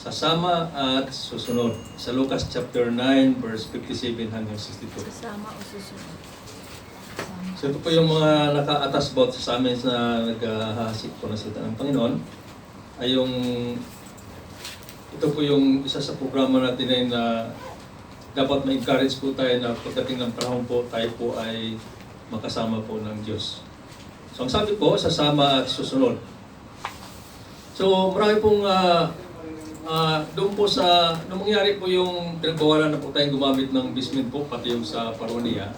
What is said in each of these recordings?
Sasama at susunod. Sa Lucas chapter 9, verse 57 hanggang 62. Sasama o susunod. So ito po yung mga naka-attach about sa amin na naghahasik po ng salita ng Panginoon. Ay yung, ito po yung isa sa programa natin na dapat ma-encourage po tayo na pagdating ng panahon po, tayo po ay makasama po ng Diyos. So ang sabi po, sasama at susunod. So marami pong doon po sa, nung mangyari po yung pinagbawalan na po tayong gumamit ng basement po, pati yung sa Paronia,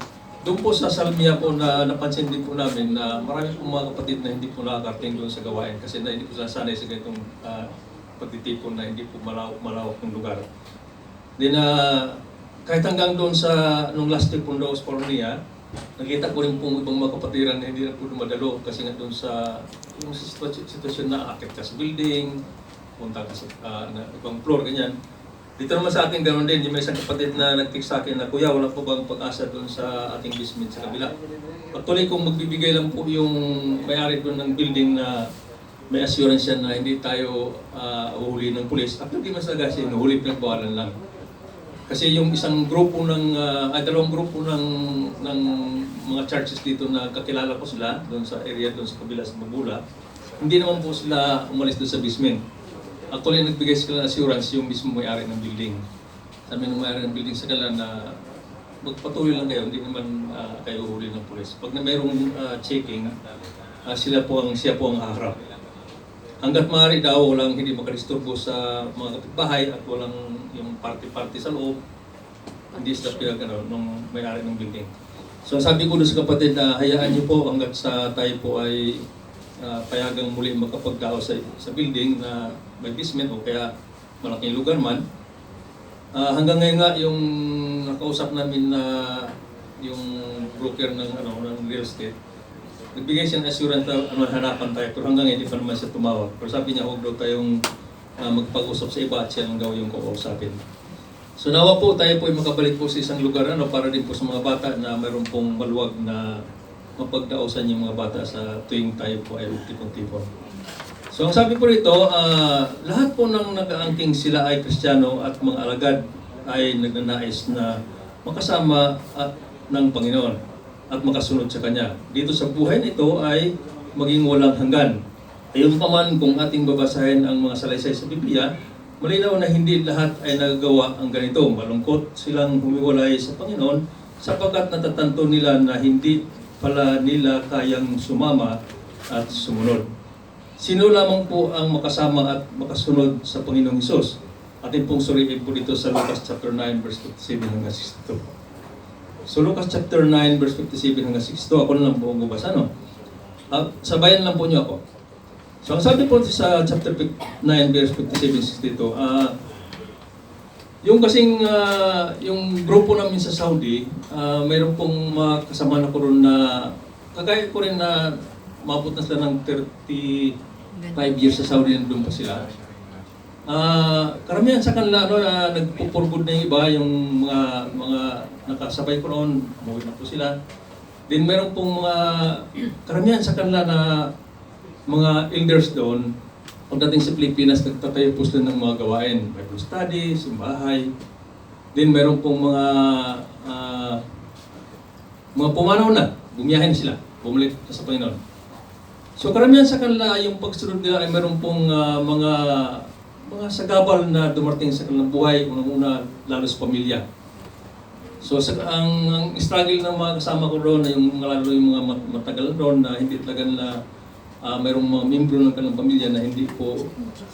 doon po sa Salmia po na napansin din po namin na marami pong mga kapatid na hindi po nakakarating doon sa gawain kasi na hindi po nasanay sa ganitong pagtitipon na hindi po malawak ng lugar. Then kahit hanggang doon sa nung last week po daw sa Paronia, nakita ko rin pong ibang mga kapatiran na hindi na po dumadalo kasi nga doon sa yung sitwasyon na akit ka sa building, punta ka sa ibang floor, ganyan. Dito naman sa ating ganoon din, yung may isang kapatid na nag-text sa akin na, "Kuya, wala po bang pag-asa doon sa ating basement sa kabila?" Actually, kung magbibigay lang po yung may-ari doon ng building na may assurance yan na hindi tayo uhuli ng pulis, actually, mas agasi, nuhuli pinagbawalan lang. Kasi yung isang grupo ng, dalawang grupo ng mga churches dito na kakilala ko sila doon sa area, doon sa kabila sa Magula, hindi naman po sila umalis doon sa basement. Actually, nagbigay sila ng assurance yung mismo may-ari ng building. Sabi ng may-ari ng building sa kanila na magpatuloy lang kayo, hindi naman kayo uhuli ng pulis. Pag na mayroong checking, siya po ang haharap. Hanggat maaari daw, walang hindi makadisturbo sa mga kapitbahay at walang yung party-party sa loob, hindi sila pinagano nung may-ari ng building. So sabi ko doon sa kapatid na hayaan niyo po hanggat sa tayo po ay payagang muli makapagdao sa building na may basement o kaya malaking lugar man. Hanggang ngayon nga yung nakausap namin na yung broker ng real estate, nagbigay siya ng assurance na hanapan tayo, pero hanggang ngayon hindi pa naman siya tumawag. Pero sabi niya, huwag daw tayong magpag-usap sa iba at siya lang daw yung kakausapin. So nawa po tayo po ay makabalik po sa isang lugar para din po sa mga bata na mayroon pong maluwag na mapagdausan yung mga bata sa tuwing tayo po ay tipon-tipon. So ang sabi po rito, lahat po ng nag-aangking sila ay Kristiyano at mga alagad ay nagnanais na makasama ng Panginoon at makasunod sa Kanya. Dito sa buhay nito ay maging walang hanggan. Ayun pa man kung ating babasahin ang mga salaysay sa Biblia, malinaw na hindi lahat ay nagagawa ang ganito. Malungkot silang humiwalay sa Panginoon sapagkat natatanto nila na hindi pala nila kayang sumama at sumunod. Sino lamang po ang makasama at makasunod sa Panginoong Hesus? Atin pong suriin po dito sa Lucas chapter 9 verse 57 hanggang 62. So Lucas chapter 9 verse 57 hanggang 62, ako na lang po ang bubasa, no? Sabayan lang po niyo ako. So ang sabi po sa chapter 9 verse 57-62, yung kasing yung grupo namin sa Saudi, mayroon pong mga kasama na ko ron na kagaya ko rin na mabot na sila ng 35 years sa Saudi, nandun pa sila. Karamihan sa kanila nagpupurgod na yung iba, yung mga nakasabay ko noon, umuwi na po sila. Then mayroon pong mga karamihan sa kanila na mga elders doon. Pagdating sa Pilipinas, nagtatayo po sila ng mga gawain, Bible study, simbahay. Then mayroon pong mga pumanaw na, bumiyahin sila, bumalik sa Panginoon. So karamihan sa kanila, yung pagsunod nila ay mayroon pong mga sagabal na dumating sa kanilang buhay, unang-una, lalo sa pamilya. So ang struggle ng mga kasama ko doon, lalo yung mga matagal doon na hindi talaga nila mayroong mga membro ng kanilang pamilya na hindi po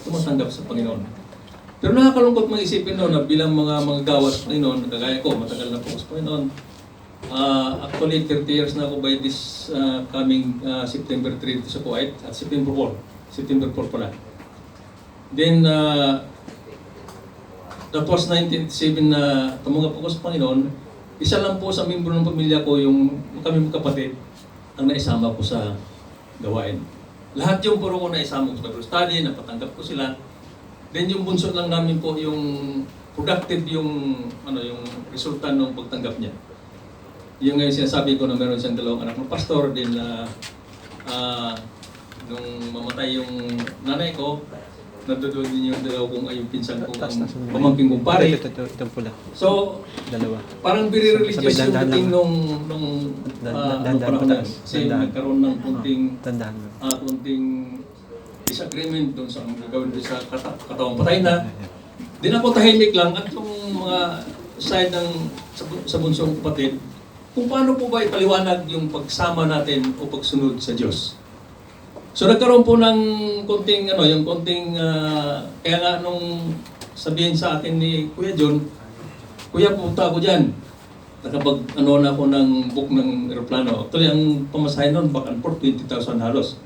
tumatanggap sa Panginoon. Pero nakakalungkot mag-isipin doon na bilang mga gawa sa Panginoon, kagaya ko, matagal na po sa Panginoon. Actually, 30 years na ako by this coming September 3 dito sa Kuwait at September 4. September 4 pala. Then, that was 1987 na tumanggap ako sa Panginoon. Isa lang po sa membro ng pamilya ko, yung kami magkapatid, ang naisama ko sa gawain. Lahat yung puro ko naisama ko sa Bible study, napatanggap ko sila. Then yung bunso lang namin po yung productive yung resulta ng pagtanggap niya. Yung ngayon sinasabi ko na meron siyang dalawang anak ng pastor, din nung mamatay yung nanay ko, nandoon din yung dalawa kong ay yung pinsan ko, Taas ang na sunod. pamangkin kong pare. Itong pula. So, Dalawa. parang very religious yung dahan-dahan dating lang. nung Dahan-dahan panahon na yun. Kasi dahan-dahan. nagkaroon ng kunting Tandaan mo. kunting disagreement doon sa ang gagawin doon sa katawang patay na. Din ako tahimik lang at yung mga side ng sa bunsong kapatid, kung paano po ba ipaliwanag yung pagsama natin o pagsunod sa Diyos. So nagkaroon po ng konting yung konting kaya nga nung sabihin sa akin ni Kuya John, Kuya punta ako diyan. Nakapag na ako ng book ng eroplano. Actually ang pamasahe noon back and forth 20,000 halos.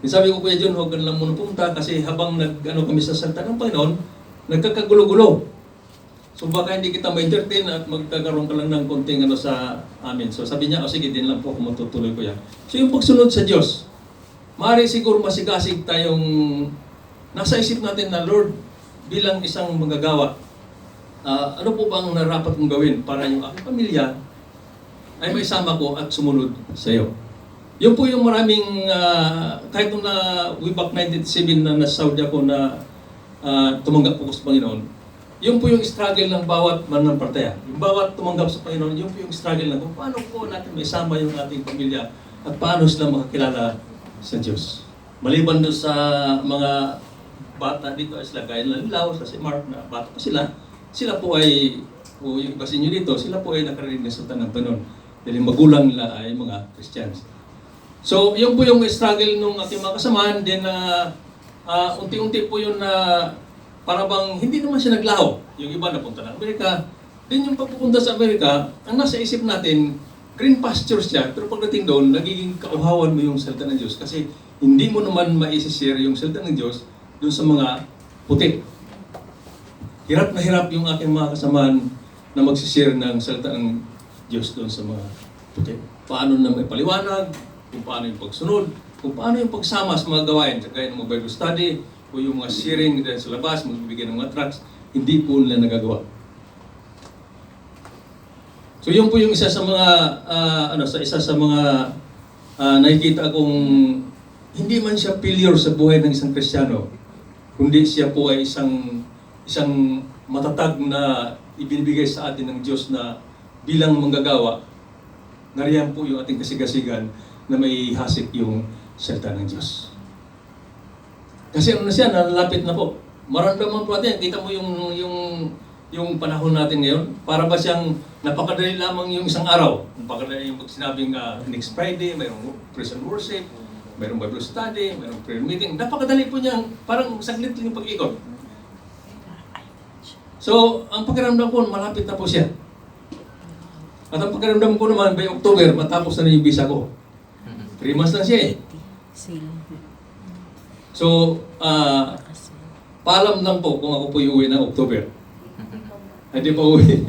Sabi ko, Kuya John, huwag ka lang muna pumunta kasi habang kami sa salita ng Panginoon, nagkakagulo-gulo. So baka hindi kita ma-entertain at magkakaroon ka lang ng konting sa amin. So sabi niya, sige, din lang po ako matutuloy ko yan. So yung pagsunod sa Diyos, maaari siguro masigasig tayong nasa isip natin na, Lord, bilang isang manggagawa, ano po bang narapat kong gawin para yung aking pamilya ay maisama ko at sumunod sa iyo. Yun po yung maraming, kahit nung way back 1997 na nasa Saudi ako na tumanggap po ko sa Panginoon, yun po yung struggle ng bawat mananampalataya. Yung bawat tumanggap sa Panginoon, yun po yung struggle na kung paano po natin maisama yung ating pamilya at paano sila makakilala sa Diyos. Maliban doon sa mga bata dito, sila gaya ng Lao, sa si Mark na bata pa sila po ay, o yung iba sa inyo dito, sila po ay nakarinig ng salita ng Panginoon. Dahil magulang nila ay mga Christians. So, yun po yung struggle ng ating mga kasamahan, then unti-unti po yun na para bang hindi naman siya naglaho. Yung iba napunta ng Amerika, then yung pagpupunta sa Amerika, ang nasa isip natin, green pastures siya, pero pagdating doon, nagiging kauhawan mo yung salita ng Diyos kasi hindi mo naman maisishare yung salita ng Diyos doon sa mga puti. Hirap na hirap yung aking mga kasamahan na magsishare ng salita ng Diyos doon sa mga puti. Paano na may paliwanag, kung paano yung pagsunod, kung paano yung pagsama sa mga gawain, kagaya ng mga Bible study, o yung mga sharing dahil sa labas, magbibigay ng mga tracts, hindi po nila nagagawa. So yun po yung isa sa mga nakikita kong hindi man siya failure sa buhay ng isang Kristiyano, kundi siya po ay isang matatag na ibinibigay sa atin ng Diyos na bilang manggagawa, nariyan po yung ating kasigasigan na may hasik yung salita ng Diyos. Kasi na siya, nalalapit na po. Maramdaman po natin, kita mo yung panahon natin ngayon, para ba siyang napakadali lamang yung isang araw. Napakadali yung sinabing next Friday, mayroong praise and worship, mayroong Bible study, mayroong prayer meeting. Napakadali po niya, parang saglit lang yung pag-ikot. So, ang pakiramdam ko, malapit na po siya. At ang pakiramdam ko naman, by October, matapos na yung visa ko. 3 months lang siya eh. So, paalam lang po kung ako po iuwi ng October. Hindi pa uwi.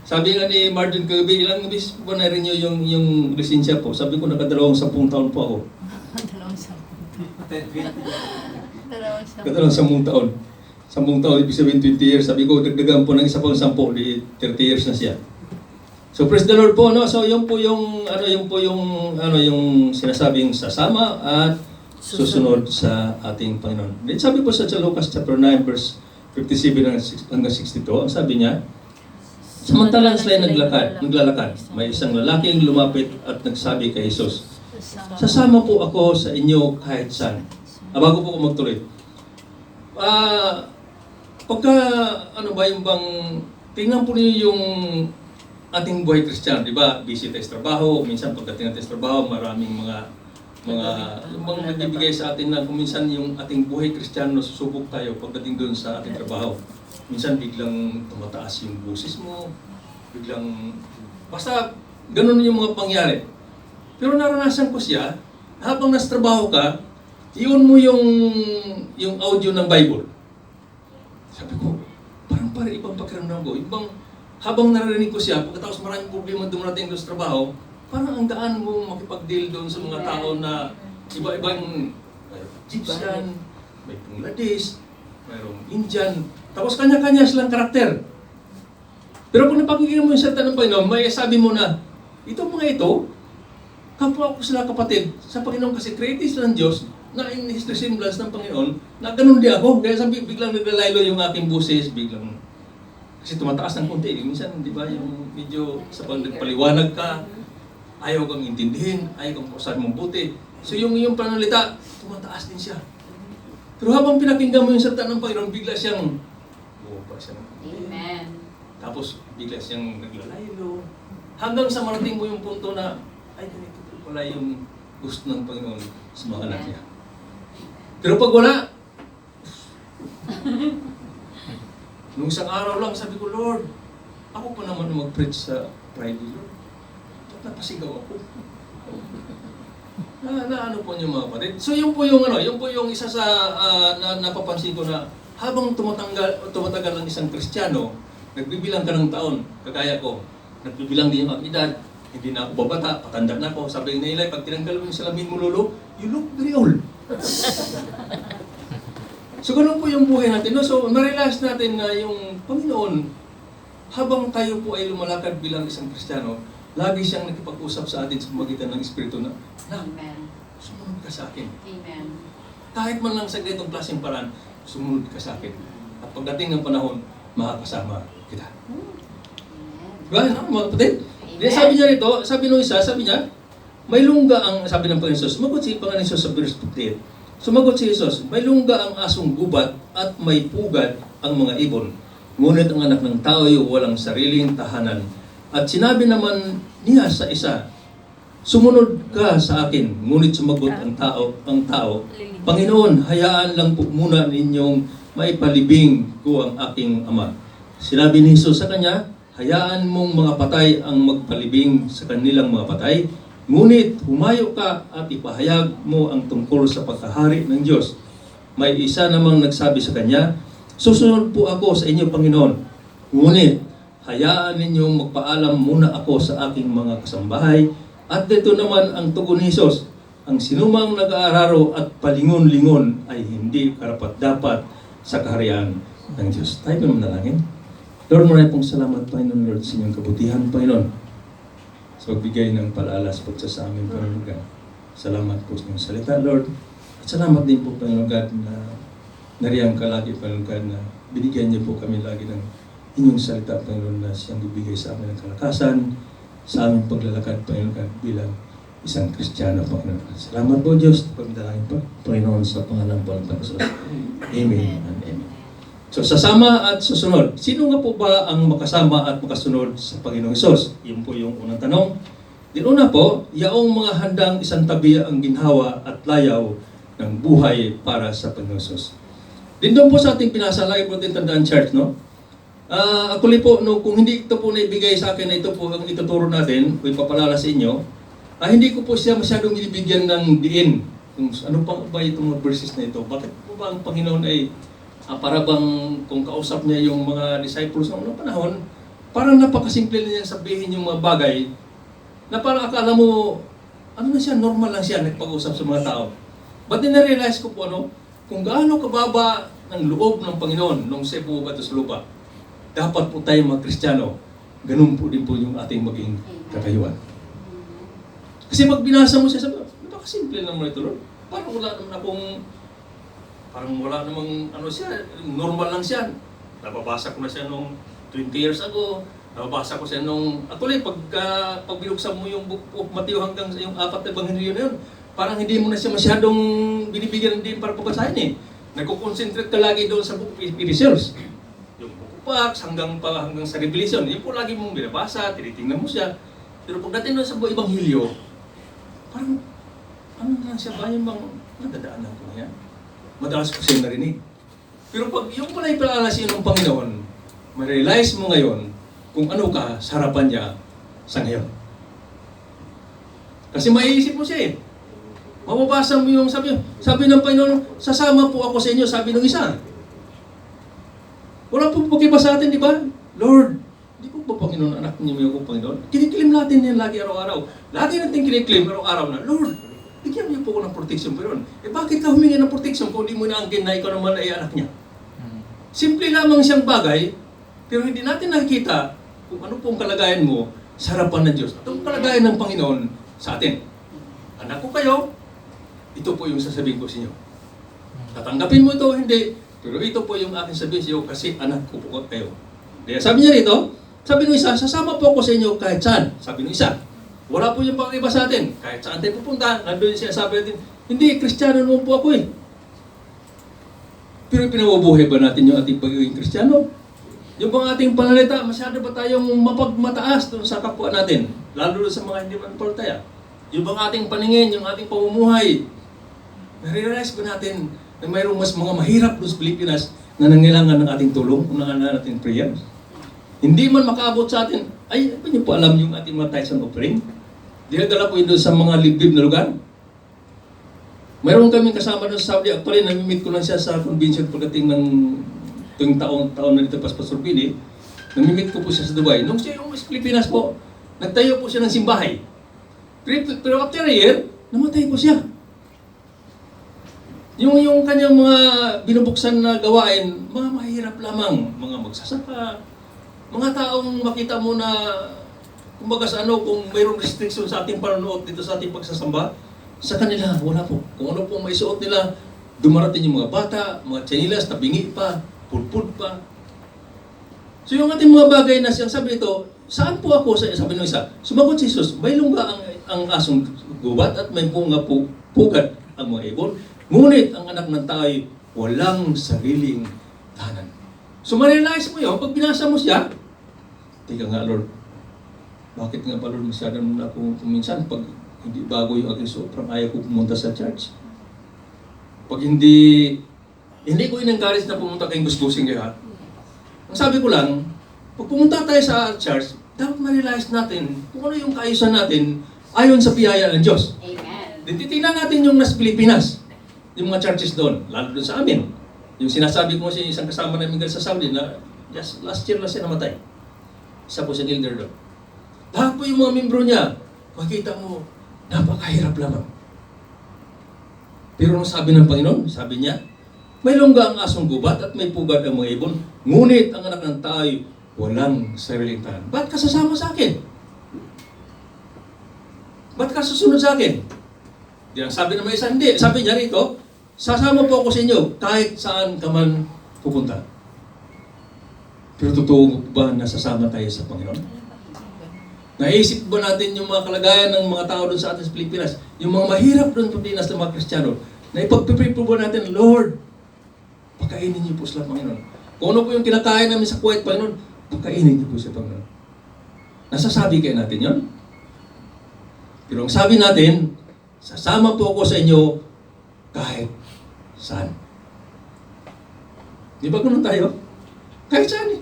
Sabi nga ni Martin kagabi, ilang bis po na rin yung lisensya po. Sabi ko, nakadalawang 10 taon po ako. Nakadalawang 10 taon. 10 taon, ibig sabihin 20 years. Sabi ko, dagdagan po ng isa pang 10, di 30 years na siya. So praise the Lord po, no? So yun po yung sinasabing sasama at susunod sa ating Panginoon. Then sabi po sa Lucas chapter 9 verse 57 hanggang 62, ang sabi niya, samantalang sila naglalakad, may isang lalaking lumapit at nagsabi kay Jesus, sasama po ako sa inyo kahit saan. Bago po ako magtuloy. Pagka, yung bang, tingnan po niyo yung ating buhay Kristiyano, di ba? Busy tayo sa trabaho, minsan pagdating natin sa trabaho, maraming mga nagbibigay sa atin na kung minsan yung ating buhay Kristiyano, susubok tayo pagdating doon sa ating trabaho. Minsan biglang tumataas yung boses mo, biglang, basta ganun yung mga pangyari. Pero naranasan ko siya, habang nasa trabaho ka, iyon mo yung audio ng Bible. Sabi ko, parang ibang pakiramdam ko. Habang narinig ko siya, pagkatapos maraming problema dumarating doon sa trabaho, parang ang gaan mo makipag-deal doon sa mga tao na iba-ibang Egyptian, may Bangladesh, mayroong Indian, tapos kanya-kanya silang karakter. Pero kung napakinggan mo yung salita ng Panginoon, may sabi mo na, itong mga ito, kapwa ko sila kapatid, sa Panginoon kasi creative sila ng Diyos, na in His resemblance ng Panginoon, na ganun di ako. Kaya sabi, biglang naglalaylo yung aking buses, biglang, kasi tumataas ng konti. Minsan, di ba, yung medyo sa pagpaliwanag ka, ayaw kang intindihin, ayaw kang pausan mong buti. So yung pananalita, tumataas din siya. Pero habang pinakinggan mo yung salita ng Panginoon, bigla siyang, pa siya ng konti. Amen. Tapos bigla siyang naglalaylo. Hanggang sa marating mo yung punto na, ay, ganito po pala yung gusto ng Panginoon sa mga anak niya. Pero pag wala, nung isang araw lang, sabi ko, Lord, ako pa naman mag-preach sa Friday, Lord. Ba't napasigaw ako? Ano po niyo mga kapatid? So yun po yung isa sa napapansin ko na habang tumatagal ang isang Kristiyano, nagbibilang ka ng taon, kagaya ko, nagbibilang din yung aking edad, hindi na ako babata, patanda na ako. Sabi ni Eli, pag tinanggal mo yung salamin mo, Lolo, you look very old. So ganun po yung buhay natin. No? So na-realize natin na yung Panginoon, habang tayo po ay lumalakad bilang isang Kristiyano, lagi siyang nakipag-usap sa atin sa magitan ng Espiritu na, Amen. sumunod ka sa akin. Amen. Kahit man lang sa ganitong klaseng paraan, sumunod ka sa akin. At pagdating ng panahon, makakasama kita. Amen. Diba? Ano, mga kapatid? Amen. Then sabi niya rito, sabi nung isa, sabi niya, may lungga ang, sabi ng Panginoon Jesus, sumagot si Panginoon Jesus sa verse 58. Sumagot si Jesus, may lungga ang asong gubat at may pugad ang mga ibon. Ngunit ang anak ng tao ay walang sariling tahanan. At sinabi naman niya sa isa, sumunod ka sa akin. Ngunit sumagot ang tao, Panginoon, hayaan lang po muna ninyong maipalibing ko ang aking ama. Sinabi ni Jesus sa kanya, hayaan mong mga patay ang magpalibing sa kanilang mga patay. Ngunit humayo ka at ipahayag mo ang tungkol sa pagkahari ng Diyos. May isa namang nagsabi sa kanya, susunod po ako sa inyo, Panginoon. Ngunit hayaan ninyong magpaalam muna ako sa aking mga kasambahay. At dito naman ang tugon ni Jesus, ang sinumang nag-aararo at palingon-lingon ay hindi karapat-dapat sa kaharian ng Diyos. Tayo pa manalangin. Lord, maraming pong salamat, Panginoon, Lord, sa inyong kabutihan, Panginoon, sa pagbigay ng palaala sa pagsasamin, Panginoon God. Salamat po sa inyong salita, Lord. At salamat din po, Panginoon God, na nariyang ka lagi, Panginoon God, na binigyan niyo po kami lagi ng inyong salita, Panginoon, na siyang bibigay sa amin ng kalakasan, sa aming paglalakad, Panginoon God, bilang isang Kristiyano, Panginoon. Salamat po, Diyos. Pagdalangin po, Panginoon, sa pangalan po ng Panginoon. Amen and amen. So, sasama at susunod. Sino nga po ba ang makasama at makasunod sa Panginoong Hesus? Yun po yung unang tanong. Di una po, yaong mga handang isang tabi ang ginhawa at layaw ng buhay para sa Panginoong Hesus. Din doon po sa ating pinasa, lagi po din tandaan church, no? Actually po, no, kung hindi ito po naibigay sa akin na ito po ang ituturo natin, o ipapalala sa inyo, hindi ko po siya masyadong ibigyan ng diin. Kung ano pa ba itong mga verses na ito? Bakit po ba ang Panginoon ay para bang kung kausap niya yung mga disciples ng unang panahon, parang napakasimple niya sabihin yung mga bagay na parang akala mo, ano na siya, normal lang siya nagpag-usap sa mga tao. But then na-realize ko po, kung gaano kababa ng loob ng Panginoon nung siya bumaba sa lupa, dapat po tayo mga Kristiyano, ganun po din po yung ating maging kakayuan. Kasi pag binasa mo siya, sabi, napakasimple naman ito, Lord. Parang wala namang ano siya, normal lang siya. Nababasa ko na siya nung 20 years ago. Nababasa ko siya nung, actually, pag binuksan mo yung book of Matthew hanggang yung 4 na ebanghelyo na yun, parang hindi mo na siya masyadong binibigyan din para pabasahin eh. Nagko-concentrate ka lagi doon sa book of Ephesians. Yung book of Acts hanggang sa Revelation. Yun po lagi mong binabasa, tinitingnan mo siya. Pero pagdating doon sa buong ebanghelyo, parang, ano lang siya ba yung bang nadadaanan ko na yan? Madalas ko siya narinig. Pero pag yung pala ipalala siya ng Panginoon, ma-realize mo ngayon kung ano ka sa harapan niya sa ngayon. Kasi maiisip mo siya eh. Mababasa mo yung sabi ng Panginoon, sasama po ako sa inyo, sabi ng isa. Wala po pakiba sa atin, di ba? Lord, di po ba Panginoon, anak niyo mo Panginoon? Kinikilim natin yan lagi araw-araw. Lagi natin kinikilim araw-araw na, Lord, bigyan niyo po ko ng protection po yun. Bakit ka humingi ng protection kung di mo naangkin na ikaw naman ay anak niya? Simple lamang siyang bagay, pero hindi natin nakikita kung ano pong kalagayan mo sa harapan ng Diyos. At ang kalagayan ng Panginoon sa atin. Anak ko kayo, ito po yung sasabihin ko sa inyo. Tatanggapin mo ito o hindi, pero ito po yung aking sabihin sa iyo kasi anak ko po kayo. Kaya sabi niya rito, sabi ng isa, sasama po ako sa inyo kahit saan. Sabi ng isa, wala po yung pag-iba sa atin. Kahit saan tayo pupunta, nandun yung sinasabi natin, hindi, Kristiyano naman po ako eh. Pero pinabubuhay ba natin yung ating pagiging Kristiyano? Yung bang ating pananalita, masyado ba tayong mapagmataas doon sa kapwa natin? Lalo doon sa mga hindi mananampalataya. Yung bang ating paningin, yung ating pamumuhay, nare-realize ba natin na mayroong mas mga mahirap doon sa Pilipinas na nangailangan ng ating tulong, kung nangailangan natin prayer? Hindi man makaabot sa atin, ay, ba niyo po alam yung ating mga tithes and offering? Dinadala po yun doon sa mga liblib na lugar. Mayroon kaming kasama doon sa Saudi. Actually, namimit ko lang siya sa convention pagdating ng tuwing taon na dito pas Pastor Billy. Namimit ko po siya sa Dubai. Nung siya yung sa Pilipinas po, nagtayo po siya ng simbahay. Pero after a year, namatay po siya. Yung kanyang mga binubuksan na gawain, mga mahirap lamang, mga magsasaka, mga taong makita mo na, kumbaga sa ano, kung mayroong restriction sa ating panonood dito sa ating pagsasamba, sa kanila, wala po. Kung ano po may suot nila, dumarating yung mga bata, mga tsinilas, tabingi pa, pulpud pa. So yung ating mga bagay na siyang sabi ito, saan po ako? Sabi ng isa, sumagot si Jesus, may lungga ang asong gubat at may bunga po, pugat ang mga ibon. Ngunit ang anak ng tao ay walang sariling tahanan. So ma-realize mo yun, pag binasa mo siya, tika nga Lord, bakit nga ba Lord masyadong ako kuminsan pag hindi bago yung aking suot, ayaw ko pumunta sa church. Pag hindi ko in-encourage na pumunta kayong gusgusin kayo ha. Ang sabi ko lang, pag pumunta tayo sa church, dapat ma-realize natin kung ano yung kaayusan natin ayon sa biyaya ng Diyos. Amen. Titingnan natin yung nasa Pilipinas, yung mga churches doon, lalo doon sa amin. Yung sinasabi ko sa isang kasama namin sa Saudi na last year lang siya namatay. Isa po siya elder doon. Lahat po yung mga membro niya, makita mo, napakahirap lamang. Pero ang sabi ng Panginoon, sabi niya, may lungga ang asong gubat at may pugad ang mga ibon, ngunit ang anak ng tao ay walang sariling tahanan. Ba't ka sasama sa akin? Ba't ka susunod sa akin? Di ang sabi ng may isa, hindi. Sabi niya rito, sasama po ako sa inyo kahit saan ka man pupunta. Pero totoo ba na sasama tayo sa Panginoon? Naisip ba natin yung mga kalagayan ng mga tao doon sa ating Pilipinas? Yung mga mahirap doon sa Pilipinas ng mga Kristiyano, na ipagpipray po ba natin, Lord, pakainin niyo po sila, Panginoon. Kung ano po yung kinakain namin sa Kuwait, Panginoon, pakainin niyo po sila, Panginoon. Nasasabi kayo natin yon? Pero ang sabi natin, sasama po ako sa inyo kahit saan. Di ba ganun tayo? Kahit saan eh.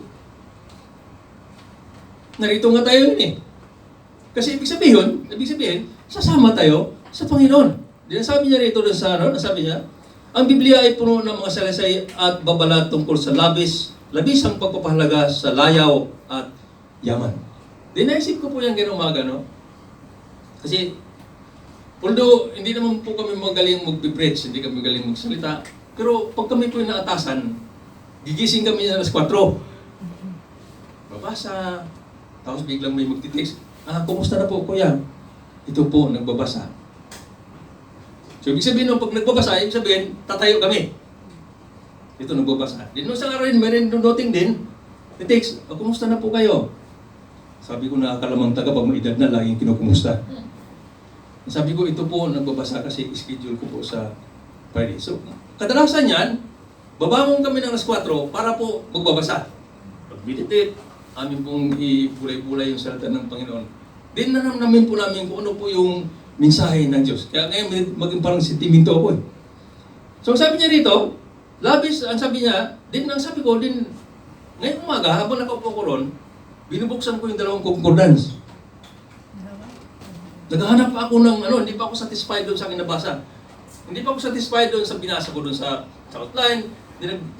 Narito nga tayo yun eh. Kasi ibig sabihin, sasama tayo sa Panginoon. Sabi niya rito doon sa sabi niya, ang Biblia ay puno ng mga salaysay at babala tungkol sa labis ang pagpapahalaga sa layaw at yaman. Naisip ko po yung ganung umaga, no? Kasi, although hindi naman po kami magaling mag-preach, hindi kami magaling magsalita, pero pag kami po yung naatasan, gigising kami na alas 4. Babasa, tapos biglang may magtitext, kumusta na po kuya? Ito po, nagbabasa. So, ibig sabihin nung pag nagbabasa, ibig sabihin, tatayo kami. Ito, nagbabasa. Din nung sa araw rin, may rin noting din, text, kumusta na po kayo? Sabi ko, nakakalamang taga, pag may edad na, laging kinukumusta. Sabi ko, ito po, nagbabasa kasi schedule ko po sa Friday. So, kadalasan yan, babangon kami ng alas 4 para po magbabasa. Pag-meditate, amin pong ipulay-pulay yung salita ng Panginoon. Din na namin po namin kung ano po yung mensahe ng Diyos. Kaya ngayon maging parang sentiminto ako eh. So sabi niya rito, labis, ang sabi niya, ang sabi ko, ngayong umaga, habang nakaupo ko ron, binubuksan ko yung 2 concordance. Naghahanap pa ako ng, hindi pa ako satisfied doon sa aking nabasa. Hindi pa ako satisfied doon sa binasa ko doon sa outline.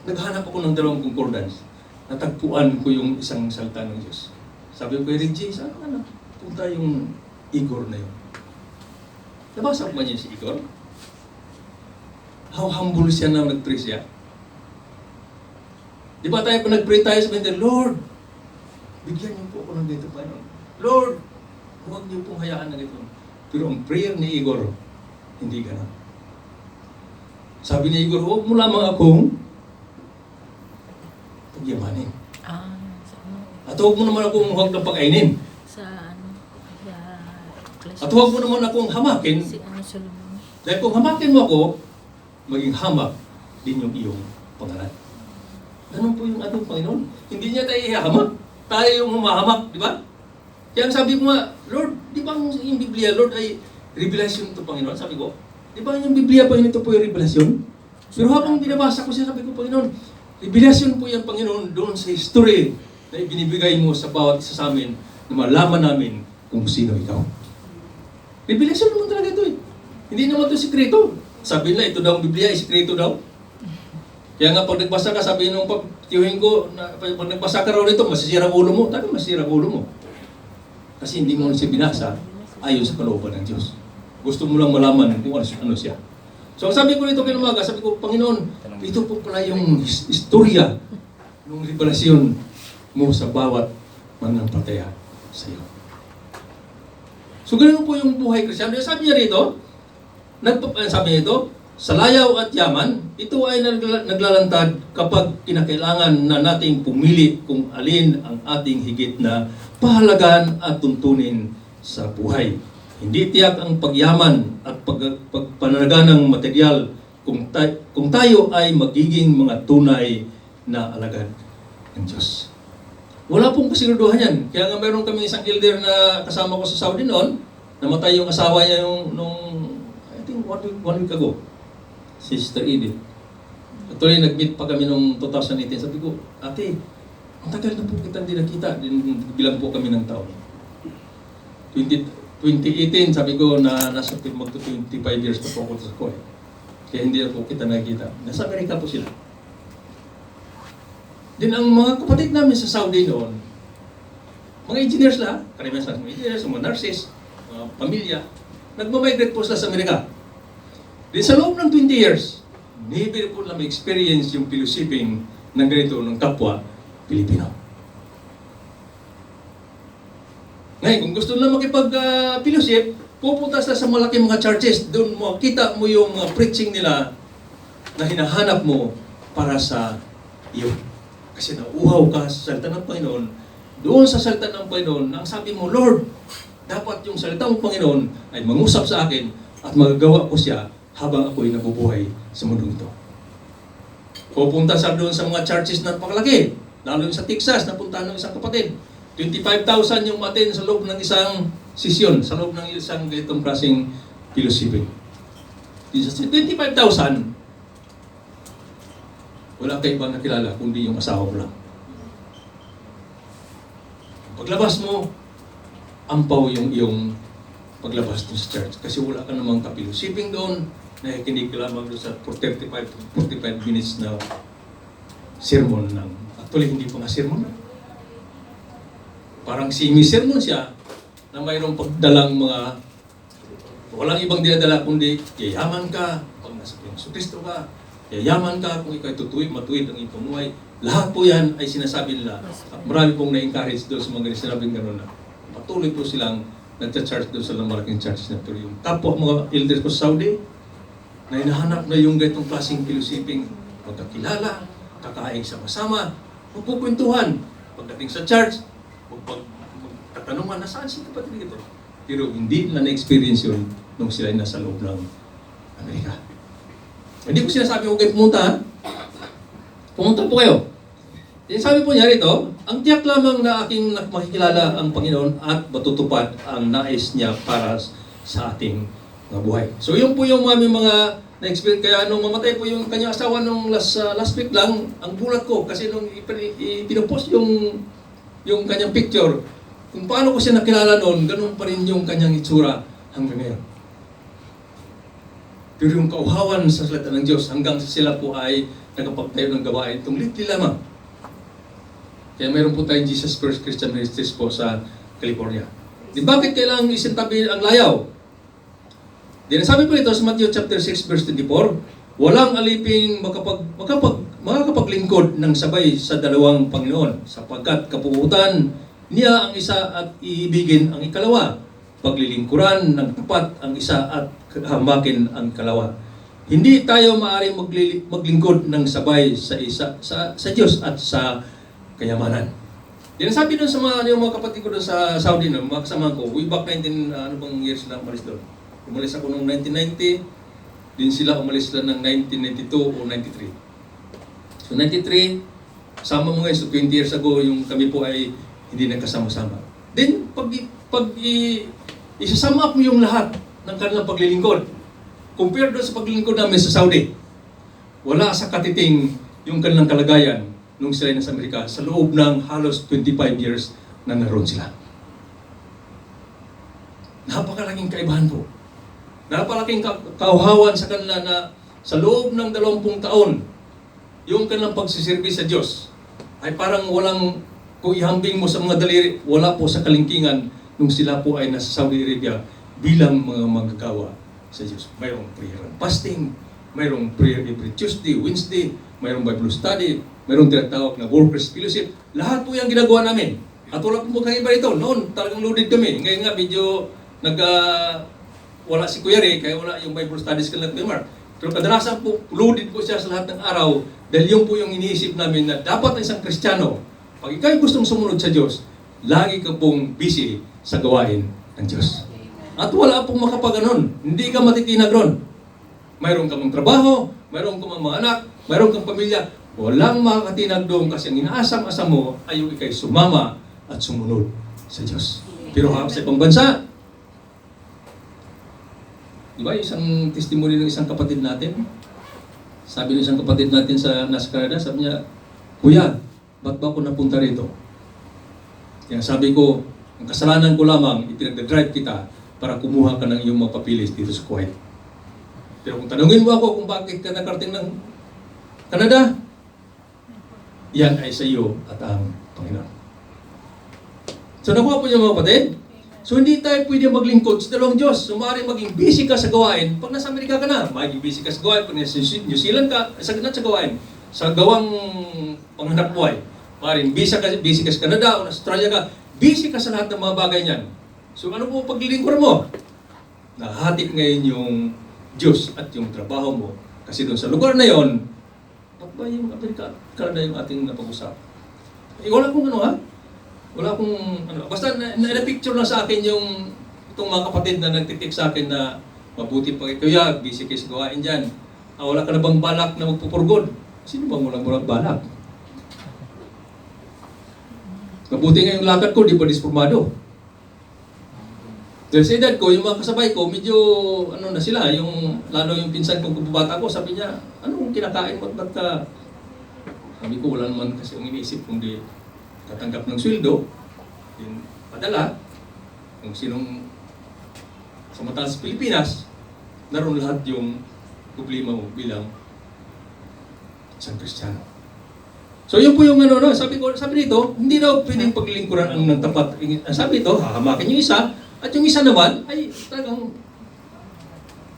Naghahanap ako ng 2 concordance. Natagpuan ko yung isang salita ng Diyos. Sabi ko kay Reggie, saan ka na? Punta yung Igor na yun. Nabasa ko ba niya si Igor? How humble siya na nag-pray siya. Di ba tayo pa nag-pray tayo sa mga, Lord, bigyan niyo po ako ng dito pa. Lord, huwag niyo pong hayaan na dito. Pero ang prayer ni Igor, hindi ganun. Sabi ni Igor, huwag mo lamang akong pagyamanin. Sa ano? At huwag mo naman akong huwag na pakainin. Sa ano? At huwag mo naman akong hamakin. Si ano, Solomon. Dahil kung hamakin mo ako, maging hamak din yung iyong pangalan. Ganun po yung ating Panginoon. Hindi niya tayo ihahamak. Tayo yung humahamak, di ba? Kaya ang sabi ko nga, Lord, di ba yung Biblia, Lord, ay revelasyon ito, Panginoon? Sabi ko, di ba yung Biblia pa yun, ito po yung revelasyon? Pero habang binabasa ko siya, sabi ko, Panginoon, revelasyon po yan, Panginoon, doon sa history na ibinibigay mo sa bawat isa sa amin na malaman namin kung sino ikaw. Revelasyon naman talaga ito eh. Hindi naman ito sikreto. Sabi nila, ito daw ang Biblia, ay sikreto daw. Kaya nga pag nagbasa ka, sabi nung pagtiyuhin ko, pag nagbasa ka raw nito, masisira ang ulo mo. Talagang masisira ang ulo mo. Kasi hindi mo siya binasa ayon sa kalooban ng Diyos. Gusto mo lang malaman kung ano siya. So sabi ko nito kinumaga, sabi ko, Panginoon, ito po pala yung istorya ng revelasyon mo sa bawat mananampalataya sa iyo. So ganun po yung buhay Kristyano. Sabi niya rito, sabi niya ito, sa layaw at yaman, ito ay naglalantad kapag kinakailangan na nating pumili kung alin ang ating higit na pahalagan at tuntunin sa buhay. Hindi tiyak ang pagyaman at pagpananaga ng material kung tayo ay magiging mga tunay na alagad ng Diyos. Wala pong kasiguraduhan yan. Kaya nga meron kami isang elder na kasama ko sa Saudi noon, namatay yung asawa niya I think one week ago. Sister Edith. Actually, nag-meet pa kami noong 2018. Sabi ko, ate, ang tagal na po kita hindi nakita. Bilang po kami ng taon. 2018, sabi ko na nasa magto-25 years na po ako sa Korea. Kaya hindi na po kita nakita. Nasa Amerika po sila. Din ang mga kapatid namin sa Saudi noon, mga engineers lahat, karamihan sa mga engineers, mga nurses, mga pamilya, nagmamigrate po sila sa Amerika. Din sa loob ng 20 years, never po na ma-experience yung fellowshipping ng ganito ng kapwa Pilipino. Ngayon, kung gusto nila makipag-fellowship, pupunta sila sa malaking mga churches. Doon makita mo yung mga preaching nila na hinahanap mo para sa iyo. Kasi nauuhaw ka sa salita ng Panginoon. Doon sa salita ng Panginoon, ang sabi mo, Lord, dapat yung salita ng Panginoon ay mangusap sa akin at magagawa ko siya habang ako'y nabubuhay sa mundong ito. Pupunta sa doon sa mga churches na pakalaki, lalo yung sa Texas, napunta ng isang kapatid. 25,000 yung attend sa loob ng isang sesyon, sa loob ng isang ganitong klaseng fellowshipping. 25,000, wala kang ibang nakilala kundi yung asawa mo lang. Paglabas mo, ampaw yung iyong paglabas doon sa church. Kasi wala ka namang ka-fellowshipping doon, nakikinig ka lamang doon sa 45 minutes na sermon ng, actually hindi pa nga sermon na. Parang semi-sermon siya na mayroong pagdalang mga, walang ibang dinadala kundi yayaman ka pag nasa Kristo ka, yayaman ka kung ikaw matuwid ang iyong pamuhay. Lahat po yan ay sinasabi nila at marami pong na-encourage doon sa mga sinabing gano'n na patuloy po silang nagcha-charge doon sa malaking church na ito. Yung kapwa mga elders ko sa Saudi na hinahanap na yung ganitong klaseng fellowshipping, magkakilala, kakain sama-sama, magpupwentuhan. Pagdating sa church, magtatanungan na saan si kapatid ito. Pero hindi nila na-experience yun nung sila nasa loob ng Amerika. Hindi ko sinasabi huwag kayo pumunta, ha? Pumunta po kayo. Sabi po niya rito, ang tiyak lamang na aking makikilala ang Panginoon at matutupad ang nais niya para sa ating mga buhay. So yun po yung mga na-experience. Kaya nung mamatay po yung kanyang asawa nung last week lang, ang bulat ko kasi nung ipinopost yung kanyang picture, kung paano ko siya nakilala noon, ganun pa rin yung kanyang itsura hanggang ngayon. Pero yung kauhawan sa salita ng Diyos hanggang sila po ay nakapagtayo ng gawain itong litli lamang. Kaya mayroon po tayong Jesus First Christian Ministries po sa California. Di bakit kailangan isintabi ang layaw? Di sabi po ito sa Matthew chapter 6 verse 24, walang aliping makakapaglingkod ng sabay sa dalawang Panginoon sapagkat kapuutan niya ang isa at iibigin ang ikalawa. Paglilingkuran ng tapat ang isa at hamakin ang kalawa. hindi tayo maaaring maglingkod ng sabay sa Diyos at sa kayamanan. Yan ang sabi doon sa yung mga kapatid ko doon sa Saudi, no, mga kasama ko, way back ano bang years lang umalis doon. Umalis ako noong 1990, din sila umalis sila ng 1992 o 93. So 93, kasama mo ngayon, so 20 years ago, yung kami po ay hindi nagkasama-sama. Then, isasum up mo yung lahat ng kanilang paglilingkod. Compare doon sa paglilingkod namin sa Saudi, wala sa katiting yung kanilang kalagayan nung sila nasa Amerika sa loob ng halos 25 years na naroon sila. Napakalaking kaibahan po. Napakalaking kauhawan sa kanila na sa loob ng 20 taon, yung kanilang pagsisirbi sa Diyos ay parang walang, kung ihambing mo sa mga daliri, wala po sa kalingkingan nung sila po ay nasa Saudi Arabia bilang mga manggagawa sa Diyos. Mayroong prayer and fasting, mayroong prayer every Tuesday, Wednesday, mayroong Bible study, mayroong tinatawag na workers fellowship. Lahat po yung ginagawa namin. At wala pong magkaiba ito. Noon, talagang loaded kami. Ngayon nga, medyo wala si Kuya Ray, kaya wala yung Bible studies ka lang kay Mark. Pero kadalasan po, loaded po siya sa lahat ng araw dahil yun po yung iniisip namin na dapat ang isang Kristiyano, pag ikaw gustong sumunod sa Diyos, lagi ka pong busy sa gawain ng Diyos. At wala pong makapaganon. Hindi ka matitinag ron. Mayroon kang trabaho, mayroon kang mga anak, mayroon kang pamilya. Walang makakatinag doon kasi ang inaasam-asam mo ay yung ikay sumama at sumunod sa Diyos. Pero sa ibang bansa, di ba, isang testimony ng isang kapatid natin, sabi ng isang kapatid natin sa nasa Canada, sabi niya, Kuya, ba't ba ako napunta rito? Kaya sabi ko, ang kasalanan ko lamang, ipinagdadrive kita para kumuha ka ng iyong mga papilis dito sa Kuwait. Pero kung tanungin mo ako kung bakit ka nakarating ng Canada, yan ay sa iyo at ang Panginoon. So nakuha po niyo mga kapatid? So hindi tayo pwede maglingkod sa dalawang Diyos. So maaaring maging busy ka sa gawain pag nasa Amerika ka na. Maging busy ka sa gawain pag nasa New Zealand ka, sa gawain. Sa gawang panghanap buhay. Maaaring busy ka sa Canada o Australia ka. Busy ka sa lahat ng mga bagay niyan. So ano po paglilingkod mo? Nahati ngayon yung Diyos at yung trabaho mo. Kasi doon sa lugar na yon, ba't ba yung Amerika at Canada yung ating napag-usap? Wala kong ano ha? Wala akong ano. Basta na-picture lang sa akin yung itong mga kapatid na nagtitik sa akin na mabuti pa kayo, Kuya, busy kayo sa gawain dyan. Wala ka na bang balak na magpupurgod? Sino bang walang balak? Mabuti nga yung lakad ko, di pa disformado. Dahil sa edad ko, yung mga kasabay ko, medyo ano na sila, yung lalo yung pinsan kong kababata ko, sabi niya, anong kinakain mo at ba't ka? Sabi ko, wala naman kasi yung iniisip kundi katanggap ng sweldo, yung padala, kung sinong sa mataas sa Pilipinas, naroon lahat yung problema mo bilang isang Kristiyano. So yun po yung ano, sabi dito, hindi daw pwedeng paglilingkuran ang ng tapat. Sabi dito, hahamakin yung isa, at yung isa naman ay talagang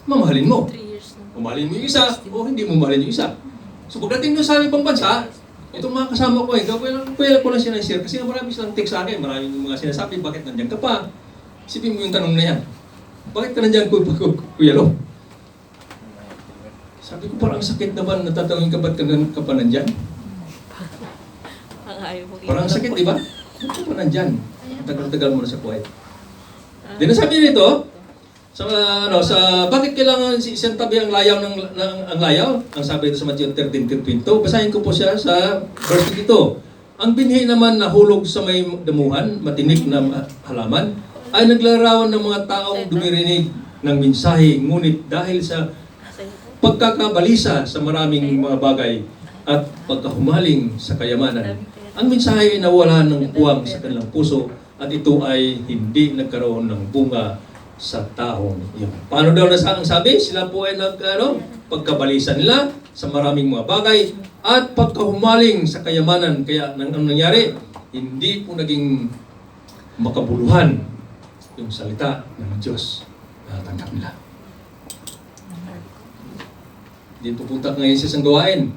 mamahalin mo. 3 years na. Mamahalin mo yung isa o hindi mo mamahalin yung isa. So pagdating doon sa ibang bansa, itong mga kasama ko kaya ko lang sinashare kasi marami silang text sa akin, marami yung mga sinasabi, bakit nandiyan ka pa? Isipin mo yung tanong na yan. Bakit ka nandiyan, Kuya Lo? Sabi ko, parang sakit naman, natatawin ka, ba't ka pa nandyan? Parang sakit, di ba? Ba't ka pa nandyan? Tagal-tagal mo na sa Kuwait. Di na sabi nito, sa bakit kailangan isang tabi ang layaw ang layaw? Ang sabi ito sa Matthew 13:22. Basahin ko po siya sa verse dito. Ang binhi naman na hulog sa may damuhan, matinik na halaman, ay naglarawan ng mga taong dumirinig ng mensahe, ngunit dahil sa pagkakabalisa sa maraming mga bagay at pagkahumaling sa kayamanan, ang mensahe ay nawala ng puwang sa kanilang puso at ito ay hindi nagkaroon ng bunga sa taong iyon. Paano daw ang sabi? Sila po ay pagkabalisa nila sa maraming mga bagay at pagkahumaling sa kayamanan. Kaya ang nangyari, hindi po naging makabuluhan yung salita ng Diyos na tanggap nila. Hindi pupunta ngayon sa isang gawain.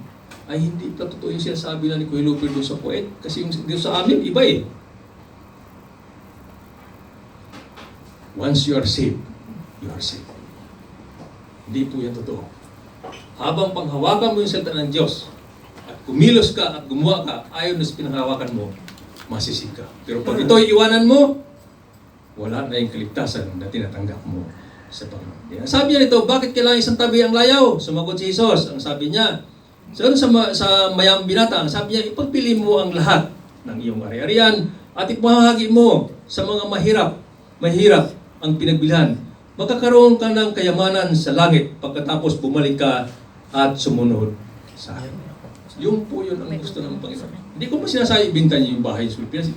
Ay hindi pa totoo yung sinasabi na ni Kuya Lupir doon sa Kuwait. Kasi yung Diyos sa amin, iba eh. Once you are saved, you are saved. Hindi po yan totoo. habang panghawakan mo yung salita ng Diyos, at kumilos ka at gumawa ka, ayon sa pinanghawakan mo, masisig ka. Pero pag ito'y iwanan mo, wala na yung kaligtasan na tinatanggap mo sa Panginoon. Yan. Sabi niya nito, bakit kailangan isang tabi ang layaw? Sumagot si Jesus. Ang sabi niya, sa mayang binata, ang sabi niya, ipagpili mo ang lahat ng iyong ari-arian at ipahagi mo sa mga mahirap ang pinagbilhan. Magkakaroon ka ng kayamanan sa langit pagkatapos bumalik ka at sumunod sa akin. Yung po yun ang gusto ng Panginoon. Hindi ko pa sinasabi, binta niyo yung bahay sa Pilipinas.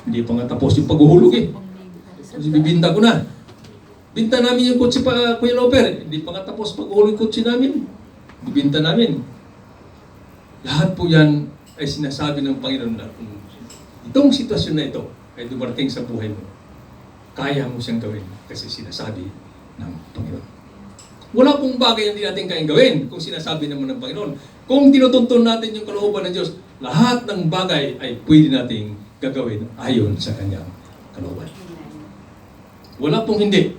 Hindi pa nga tapos yung paghuhulog eh. Kasi bibinta ko na. Binta namin yung kotse pa, Kuya Loper. Hindi pa nga tapos paghuhulog yung kotse namin. Bibinta namin. Lahat po yan ay sinasabi ng Panginoon na itong sitwasyon na ito ay dumarating sa buhay mo. Kaya mo siyang gawin kasi sinasabi ng Panginoon. Wala pong bagay na hindi natin kayang gawin kung sinasabi naman ng Panginoon. Kung tinutuntun natin yung kalooban ng Diyos, lahat ng bagay ay pwede nating gagawin ayon sa kanyang kalooban. Wala pong hindi.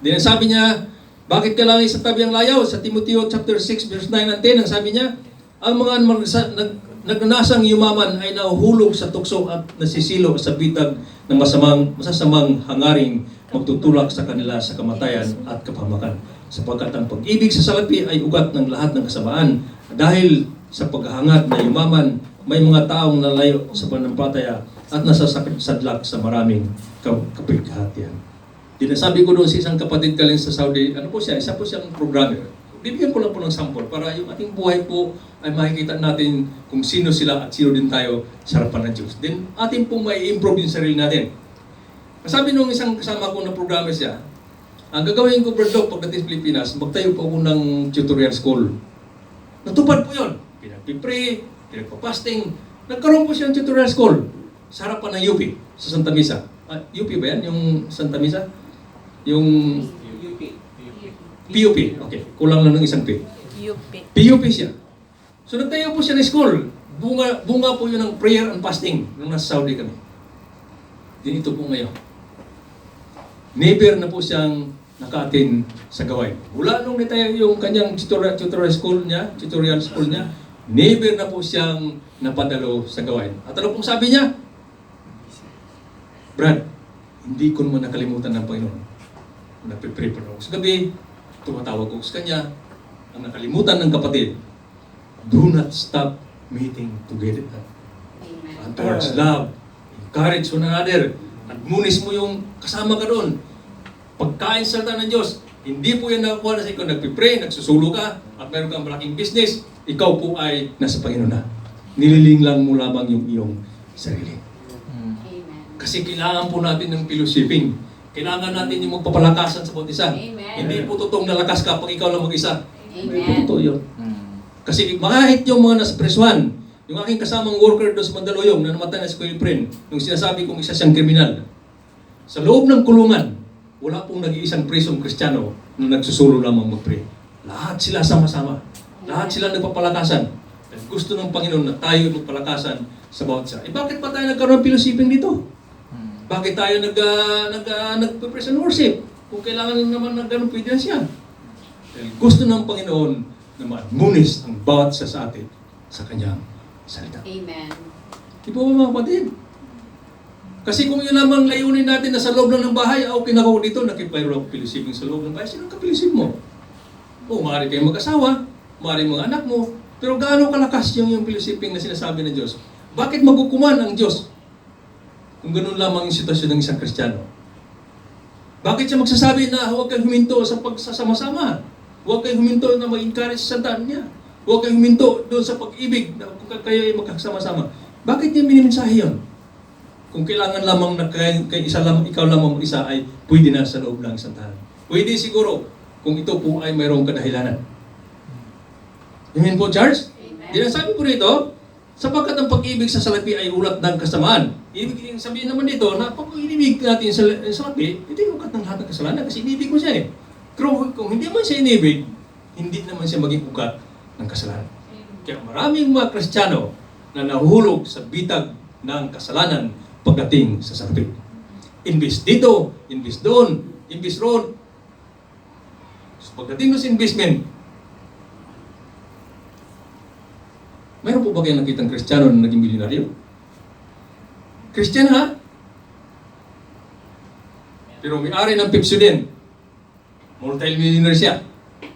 Then sabi niya, bakit kailangan isatabi ang layaw? Sa Timoteo chapter 6 verse 9 and 10, ang sabi niya, ang mga nagnanasang yumaman ay nahuhulog sa tukso at nasisilo sa bitag ng masasamang hangaring magtutulak sa kanila sa kamatayan at kapahamakan. Sapagkat ang pag-ibig sa salapi ay ugat ng lahat ng kasamaan. Dahil sa paghahangad na yumaman, may mga taong nalayo sa panampalataya at nasasadlak sa maraming kapigahatian. Dinasabi ko doon sa isang kapatid galing sa Saudi, ano po siya, isa po siyang programmer. Bibigyan ko lang po ng sample para yung ating buhay po ay makikita natin kung sino sila at sino din tayo sa harapan ng Diyos. Then atin pong may improve yung sarili natin. Sabi nung isang kasama ko na programmer siya, ang gagawin ko, Brad Doc, pagdating sa Pilipinas, magtayo po ako ng tutorial school. Natupad po yun. Pinagpipray, pinagpapasting. Nagkaroon po siya ng tutorial school sa harapan ng UP, sa Santa Misa. UP ba yan? Yung Santa Misa? Yung PUP. Okay, kulang lang ng isang P. PUP siya. So nagtayo po siya ng school. Bunga po yun ng prayer and fasting nung nasa Saudi kami. Dinito po ngayon. Never na po siyang naka-attend sa gawain. Mula nung nitayo yung kanyang tutorial school niya, never na po siyang napadalo sa gawain. At ano pong sabi niya? Brad, hindi ko naman nakalimutan ng Panginoon. Nagpe-pray ako sa gabi, tumatawag ko sa kanya, ang nakalimutan ng kapatid, do not stop meeting together. And towards love, encourage one another, admonish mo yung kasama ka doon. Pagkain sa salita ng Diyos, hindi po yan nakakuha na sa ikaw, nagpipray, nagsusulo ka, at meron kang malaking business, ikaw po ay nasa Panginoon na. Nililing lang mo lamang yung iyong sarili. Kasi kailangan po natin ng fellowshipping. Kailangan natin yung magpapalakasan sa bawat isa. Amen. Hindi po totoong nalakas ka pag ikaw lang mag-isa. Hindi po Amen. totoo yun. Kasi kahit yung mga nasa presuan, yung aking kasamang worker doon sa Mandaluyong na namatay na si Kuya Prin, yung sinasabi kong isa siyang kriminal, sa loob ng kulungan, wala pong nag-iisang prisong Kristiyano na nagsusulo lamang mag-pray. Lahat sila sama-sama. Lahat sila nagpapalakasan. At gusto ng Panginoon na tayo magpalakasan sa bawat isa. Bakit pa tayo nagkaroon ng fellowshipping dito? Bakit tayo nag-praise and worship? Kung kailangan naman na ganun, pwede na siya. Dahil gusto ng Panginoon na ma-admonish ang bawat isa sa atin sa kanyang salita. Amen. Di po ba mga kapatid? Kasi kung yun lamang layunin natin na sa loob lang ng bahay, okay na ako dito, nakipayro ako fellowshipping sa loob ng bahay, sino ang kapilosip mo? O, maaari kayong mag-asawa, maaari mga anak mo, pero gaano kalakas yung fellowshipping na sinasabi ng Diyos? Bakit magukuman ang Diyos kung ganun lamang yung sitwasyon ng isang Kristiyano? Bakit siya magsasabi na huwag kayong huminto sa pagsasama-sama? Huwag kayong huminto na mag-encourage sa daan niya? Huwag kayong huminto doon sa pag-ibig na kung kayo ay magkasama-sama? Bakit niya minimensahe yun? Kung kailangan lamang na ikaw lamang mag-isa ay pwede na sa loob lang sa tahanan. Pwede siguro kung ito po ay mayroong kadahilanan. Amen po, Charles? Amen. Dinasabi po rito, sapagkat ang pag-ibig sa salapi ay ulat ng kasamaan. Ibig sabihin naman dito na pag inibig natin sa salapi, ito yung ugat ng lahat ng kasalanan kasi inibig mo siya eh. Pero kung hindi man siya inibig, hindi naman siya maging ugat ng kasalanan. Kaya maraming mga Kristiyano na nahulog sa bitag ng kasalanan pagdating sa salapi. Invest dito, invest doon, invest roon. So pagdating sa investment, Mayroon po ba kayo nakitang Kristiyano na naging milyonaryo? Christian ha? Pero may-ari ng Pepsodent, multi-millionaire siya,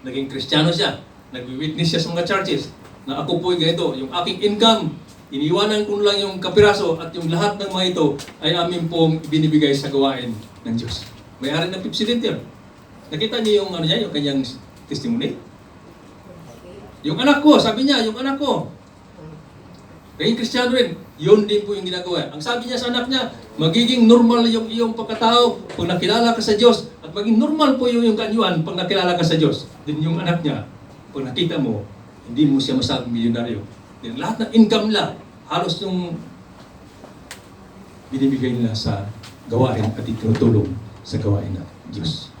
naging Kristiyano siya, nag-witness siya sa mga churches, na ako po'y ganito, yung aking income, iniwanan ko lang yung kapiraso at yung lahat ng mga ito ay amin pong binibigay sa gawain ng Diyos. May-ari ng Pepsodent yun. Nakita niyo yung ano niya, yung kanyang testimony? Yung anak ko, sabi niya, yung anak ko, naging Kristiyano rin. Yun din po yung ginagawa. Ang sabi niya sa anak niya, magiging normal yung iyong pagkatao pag nakilala ka sa Diyos. At maging normal po yung kanyuan pag nakilala ka sa Diyos. Din yung anak niya, pag nakita mo, hindi mo siya masabing milyonaryo. Din lahat ng income nila, halos yung binibigay nila sa gawain at itinutulong sa gawain ng Diyos.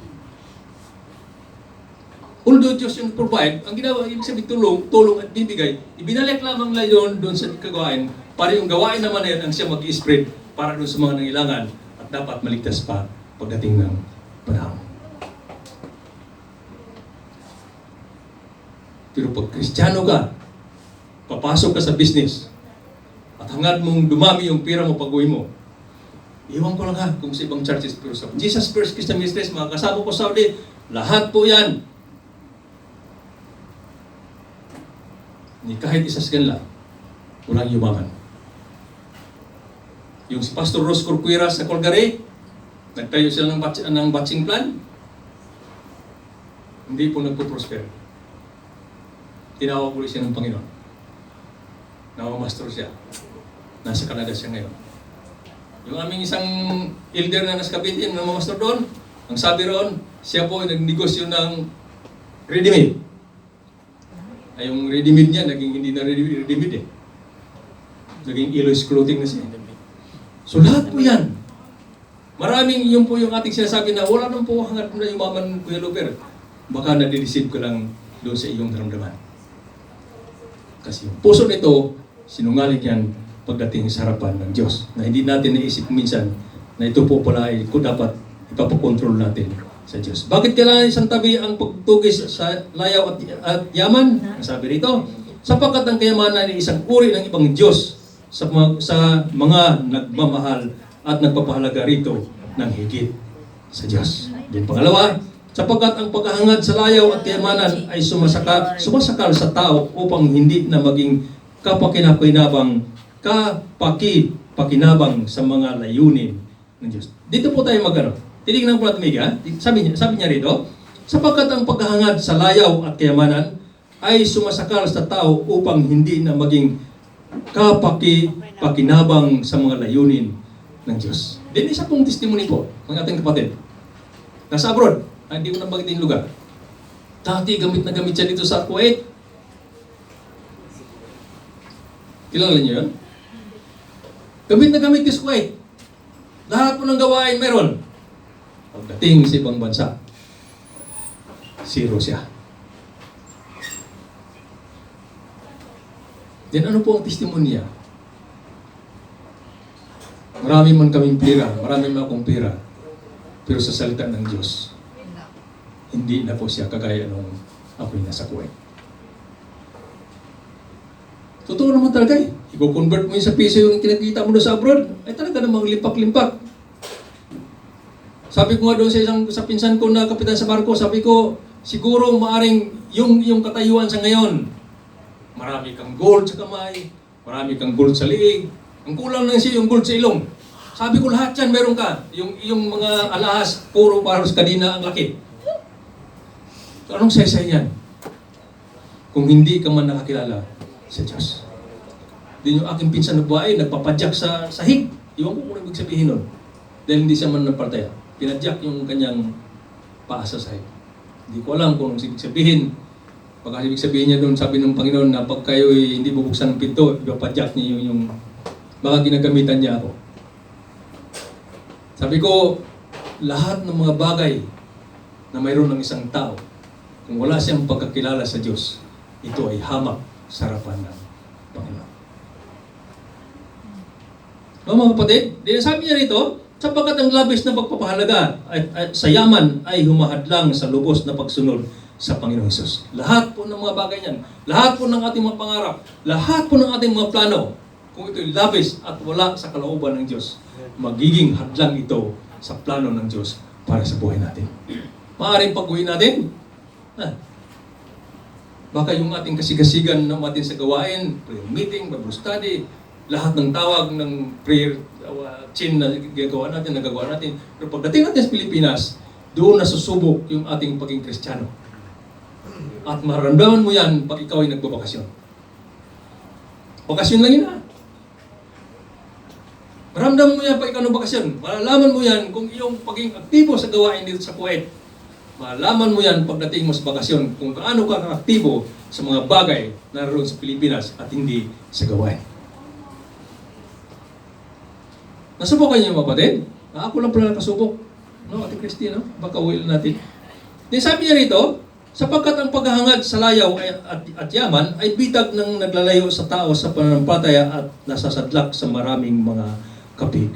Although Diyos yung provide, ang ginawa, ibig sabihin tulong at bibigay, ibinalik lamang nila yun doon sa kagawain para yung gawain naman na yun ang siya mag-i-spread para doon sa mga nangailangan at dapat maligtas pa pagdating ng panahon. Pero pag Kristiyano ka, papasok ka sa business at hangad mong dumami yung pira mo pag-uwi mo, iwan ko lang ha kung sa ibang churches, pero sa Jesus First Christian Ministries, mga kasama ko sa Saudi, lahat po yan. Ni kahit isa sa kanila, walang yumaman. Yung si Pastor Ros Corcuera sa Colgary, nagtayo sila ng batching plan, hindi po nagpo-prosper. Tinawag ulit siya ng Panginoon. Namamaster siya. Nasa Canada siya ngayon. Yung aming isang elder na nasa Cavite, namamaster doon, ang sabi roon, siya po ay nagnegosyo ng ready-made. Ay yung ready-made niya, naging hindi na ready-made eh. Naging Eloy's Clothing na siya. So lahat po yan. Maraming yun po yung ating sinasabi na wala nang po hangat na yung maman Kuya Luper. Baka nadi-deceive ka lang doon sa iyong naramdaman. Kasi yung puso nito, sinungaling yan pagdating sa harapan ng Diyos. Na hindi natin naisip minsan na ito po pala ay kung dapat ipapakontrol natin sa Diyos. Bakit kailangan isang tabi ang pagtugis sa layaw at yaman? Sabi rito, sapagkat ang kayamanan ay isang uri ng ibang Diyos sa mga nagmamahal at nagpapahalaga rito ng higit sa Diyos. Din pangalawa, sapagkat ang paghahangad sa layaw at kayamanan ay sumasakal sa tao upang hindi na maging kapakinabang sa mga layunin ng Diyos. Dito po tayo tinignan po natin, sabi niya rito, sapagkat ang paghahangad sa layaw at kayamanan ay sumasakal sa tao upang hindi na maging kapakinabang sa mga layunin ng Diyos. Din isa pong testimony po ng ating kapatid. Nasa abroad, hindi ko nabagitin lugar. Dati gamit na gamit siya dito sa Kuwait. Kilala niyo yun? Gamit na gamit sa Kuwait. Lahat po ng gawain meron. Pagdating sa ibang bansa, zero siya. Then ano po ang testimonya? Marami man kaming pera, marami man akong pera, pero sa salita ng Diyos, hindi na po siya kagaya nung ako'y nasa Kuwait. Totoo naman talaga eh. I-convert mo yun sa piso yung kinakita mo doon sa abroad, ay talaga namang limpak-limpak. Sabi ko nga doon sa pinsan ko na kapitan sa barko, sabi ko, siguro maaring yung katayuan sa ngayon, marami kang gold sa kamay, marami kang gold sa liig, ang kulang lang siya yung gold sa ilong. Sabi ko lahat yan meron ka. Yung mga alahas, puro para sa kadina ang laki. So anong saysay yan? Kung hindi ka man nakakilala sa Diyos. Din yung aking pinsan na buhay, nagpapadyak sa sahig. Iwan ko kung ibig sabihin nun. Dahil hindi siya man napartaya. Pinadyak yung kanyang paa sa sahig. Hindi ko alam kung ibig sabihin. Pagka ibig sabihin niya doon, sabi ng Panginoon na pag kayo hindi bubuksan ng pinto, ipapadyak niyo yung baka ginagamitan niya ako. Sabi ko, lahat ng mga bagay na mayroon ng isang tao, kung wala siyang pagkakilala sa Diyos, ito ay hamak sa harapan ng Panginoon. Mga kapatid, sabi niya rito, sapagkat ang labis na pagpapahalaga at sa yaman ay humahadlang sa lubos na pagsunod sa Panginoong Hesus. Lahat po ng mga bagay niyan, lahat po ng ating mga pangarap, lahat po ng ating mga plano, kung ito'y labis at wala sa kalooban ng Diyos, magiging hadlang ito sa plano ng Diyos para sa buhay natin. Maaaring pag-uwi natin, baka yung ating kasigasigan ng ating sa gawain, prayer meeting, Bible study, lahat ng tawag ng prayer chain na nagagawa natin. Pero pagdating natin sa Pilipinas, doon nasusubok yung ating pagiging Kristiyano. At maramdaman mo yan pag ikaw ay nagbabakasyon. Bakasyon lang yun Maramdaman mo yan pag ikaw nagbakasyon. Malalaman mo yan kung iyong pagiging aktibo sa gawain dito sa Kuwait. Malalaman mo yan pagdating mo sa bakasyon kung gaano ka aktibo sa mga bagay na naroon sa Pilipinas at hindi sa gawain. Nasubukan niyo mga kapatid? Ako lang pala nakasubok. No, Ate Christy, no? Baka will natin. Then sabi niya rito, sapagkat ang paghahangad sa layaw at yaman ay bitag ng naglalayo sa tao sa pananampalataya at nasasadlak sa maraming mga kapig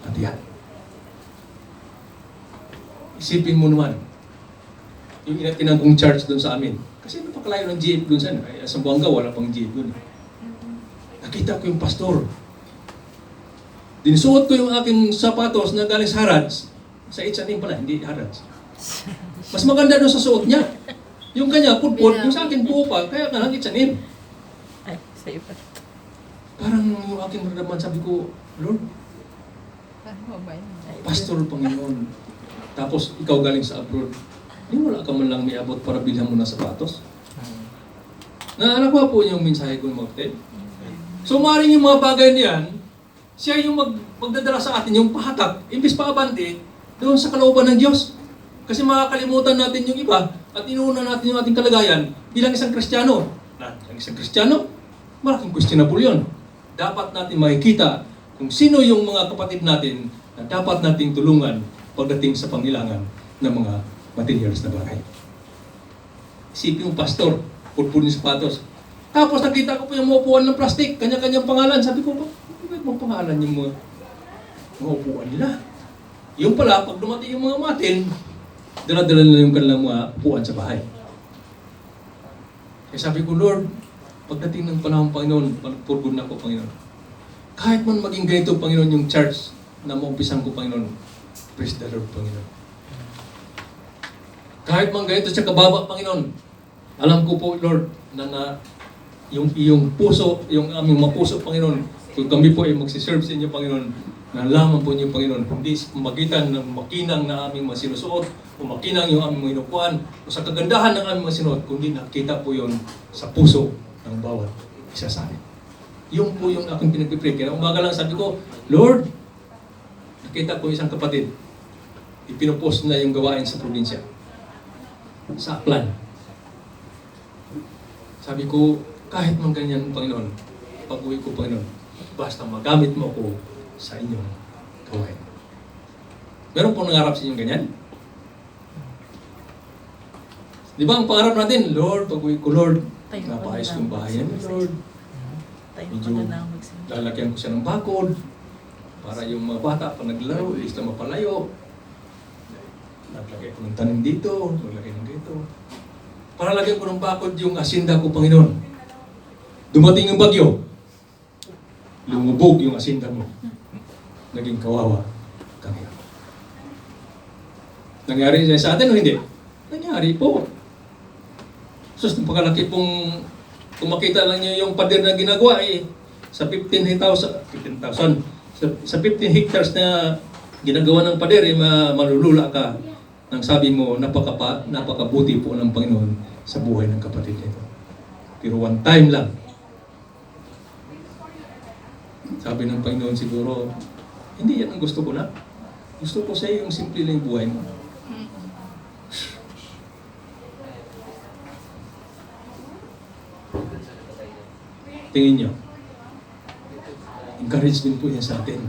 at yan. Isipin mo naman, yung inatinang kong church doon sa amin. Kasi napakalayo ng GF doon sa Sambuanga, wala pang GF doon. Nakita ko yung pastor. Dinsuot ko yung aking sapatos na galing sa Harads. Sa H&M pala, hindi Harads. Mas maganda doon sa suot niya. Yung kanya, putput, yung sa akin buo pa, kaya nga lang H&M. Ay, sa iba. Parang yung aking nararamdaman, sabi ko, Lord, Pastor Panginoon, tapos ikaw galing sa abroad, wala ka man lang may abot para bilhan mo ng sapatos. Nakuha po yung mensahe ko mga kapatid. So maaaring yung mga bagay niyan, siya yung magdadala sa atin, yung pahatak, imbis pa abante, doon sa kalooban ng Diyos. Kasi makakalimutan natin yung iba at inuuna natin yung ating kalagayan bilang isang Kristiyano. Ang isang Kristiyano, malaking questionable yun. Dapat natin makikita kung sino yung mga kapatid natin na dapat nating tulungan pagdating sa pangailangan ng mga materials na bagay. Isipin yung pastor, pulpulin yung sapatos. Tapos nakita ko po yung mga upuan ng plastic, kanya-kanyang pangalan. Sabi ko, bakit mga pangalan yung mga upuan nila? Yung pala, pag dumating yung mga matin, dala-dala na yung kanilang mga upuan sa bahay. Kaya sabi ko, Lord, pagdating ng panahon, Panginoon, pagpurgod na ako, Panginoon. Kahit man maging ganito, Panginoon, yung church na maumpisan ko, Panginoon, praise the Lord, Panginoon. Kahit man ganito sa kababa, Panginoon, alam ko po, Lord, na yung iyong puso, yung aming mga puso, Panginoon, kung kami po ay magsiserve sa inyo, Panginoon, nalaman po niyo, Panginoon, hindi magitan ng makinang na aming mga sinusuot, o makinang yung aming mga inupuan, o sa kagandahan ng aming mga sinuot, kundi nakita po yon sa puso ng bawat isa sa amin. Yung po yung aking pinagpipray. Kaya umaga lang sabi ko, Lord, nakita ko isang kapatid, ipinupost na yung gawain sa probinsya. Sa Aklan. Sabi ko, kahit man ganyan, Panginoon, pag-uwi ko, Panginoon, basta magamit mo ako sa inyong gawain. Meron po nangarap sa inyong ganyan? Di ba ang pangarap natin, Lord, pag-uwi ko, Lord, napaayos ko yung bahay namin, Lord. Medyo lalagyan ko siya ng bakod para yung mga bata pag naglaro, is na mapalayo. Naglagay ko ng tanim dito, naglagay ng dito. Para lagyan ko ng bakod yung asinda ko, Panginoon. Dumating yung bagyo. Lumubog yung asinda mo. Naging kawawa kami. Nangyari sa atin o hindi? Nangyari po. Sus, pagkalaki pong kung makita lang niyo yung pader na ginagawa sa 15,000 sa 15 hectares na ginagawa ng pader malulula ka nang sabi mo napakabuti po ng Panginoon sa buhay ng kapatid nito. Pero one time lang. Sabi ng Panginoon siguro, hindi yan ang gusto ko na. Gusto ko sa iyo yung simple lang yung buhay mo. Tingin nyo, encouragement po yan sa atin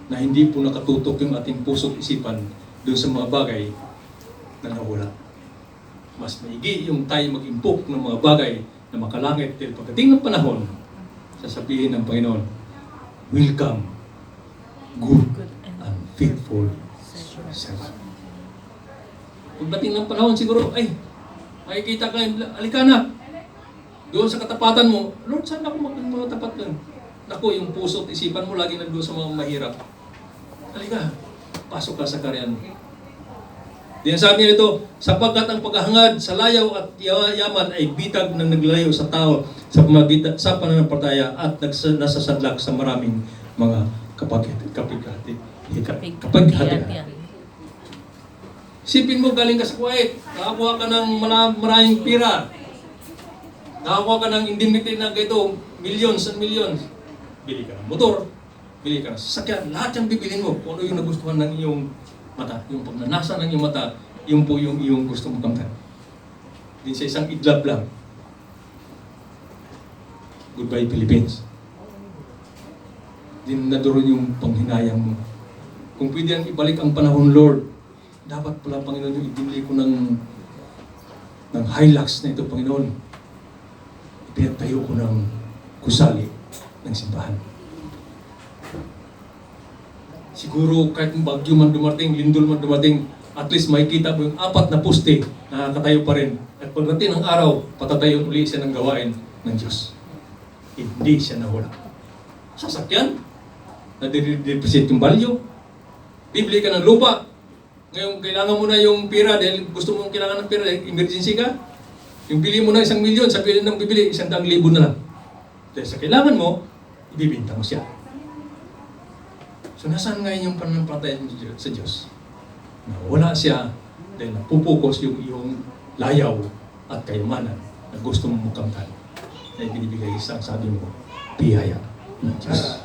na hindi po nakatutok yung ating puso at isipan doon sa mga bagay na nawala. Mas maigi yung tayo mag-impok ng mga bagay na makalangit dahil pagdating ng panahon, sasabihin ng Panginoon, welcome, good and faithful servant. Pagdating ng panahon siguro, Makikita ka, alika na. Doon sa katapatan mo, Lord, saan ako mga tapat doon? Naku, yung puso at isipan mo lagi nandoon sa mga mahirap. Alika, pasok ka sa karyan mo. Diyan sabi niya ito, sapagkat ang paghahangad sa layaw at yaman ay bitag ng naglayo sa tao sa pamagitan sa pananampalataya at nasasadlak sa maraming mga kapaghatian. Isipin mo, galing ka sa Kuwait, nakakuha ka ng maraming pira, nakakuha ka ng indemnity na ganito, millions and millions. Bili ka ng motor, bili ka ng sasakyan, lahat yung bibilin mo. Kung ano yung nagustuhan ng iyong mata, yung pagnanasa ng iyong mata, yung po yung iyong gusto mong kamtan. Din sa isang idlap lang. Goodbye Philippines. Din naduron yung panghinayang mo. Kung pwede ang ibalik ang panahon, Lord, dapat pala, Panginoon, yung ibili ko ng Hilux na ito, Panginoon. Pinagtayo ko ng gusali ng simbahan. Siguro kahit bagyo man dumating, lindol man dumating, at least makikita mo yung 4 na poste na nakatayo pa rin. At pagdating ng araw, patatayo uli siya ng gawain ng Diyos. Hindi siya nawala. Sasakyan, na-depreciate yung value, bibili ka ng lupa, ngayon kailangan mo na yung pera dahil gusto mo kailangan ng pera dahil emergency ka, yung bili mo na 1 milyon, sabihin ng bibili, 100,000 na lang. Dahil sa kailangan mo, ibibinta mo siya. So nasaan ngayon yung pananampalataya sa Diyos? Nawala siya dahil napupokus yung iyong layaw at kayamanan na gusto mong makamtan na ibinibigay sa, sabi mo, biyaya ng Diyos.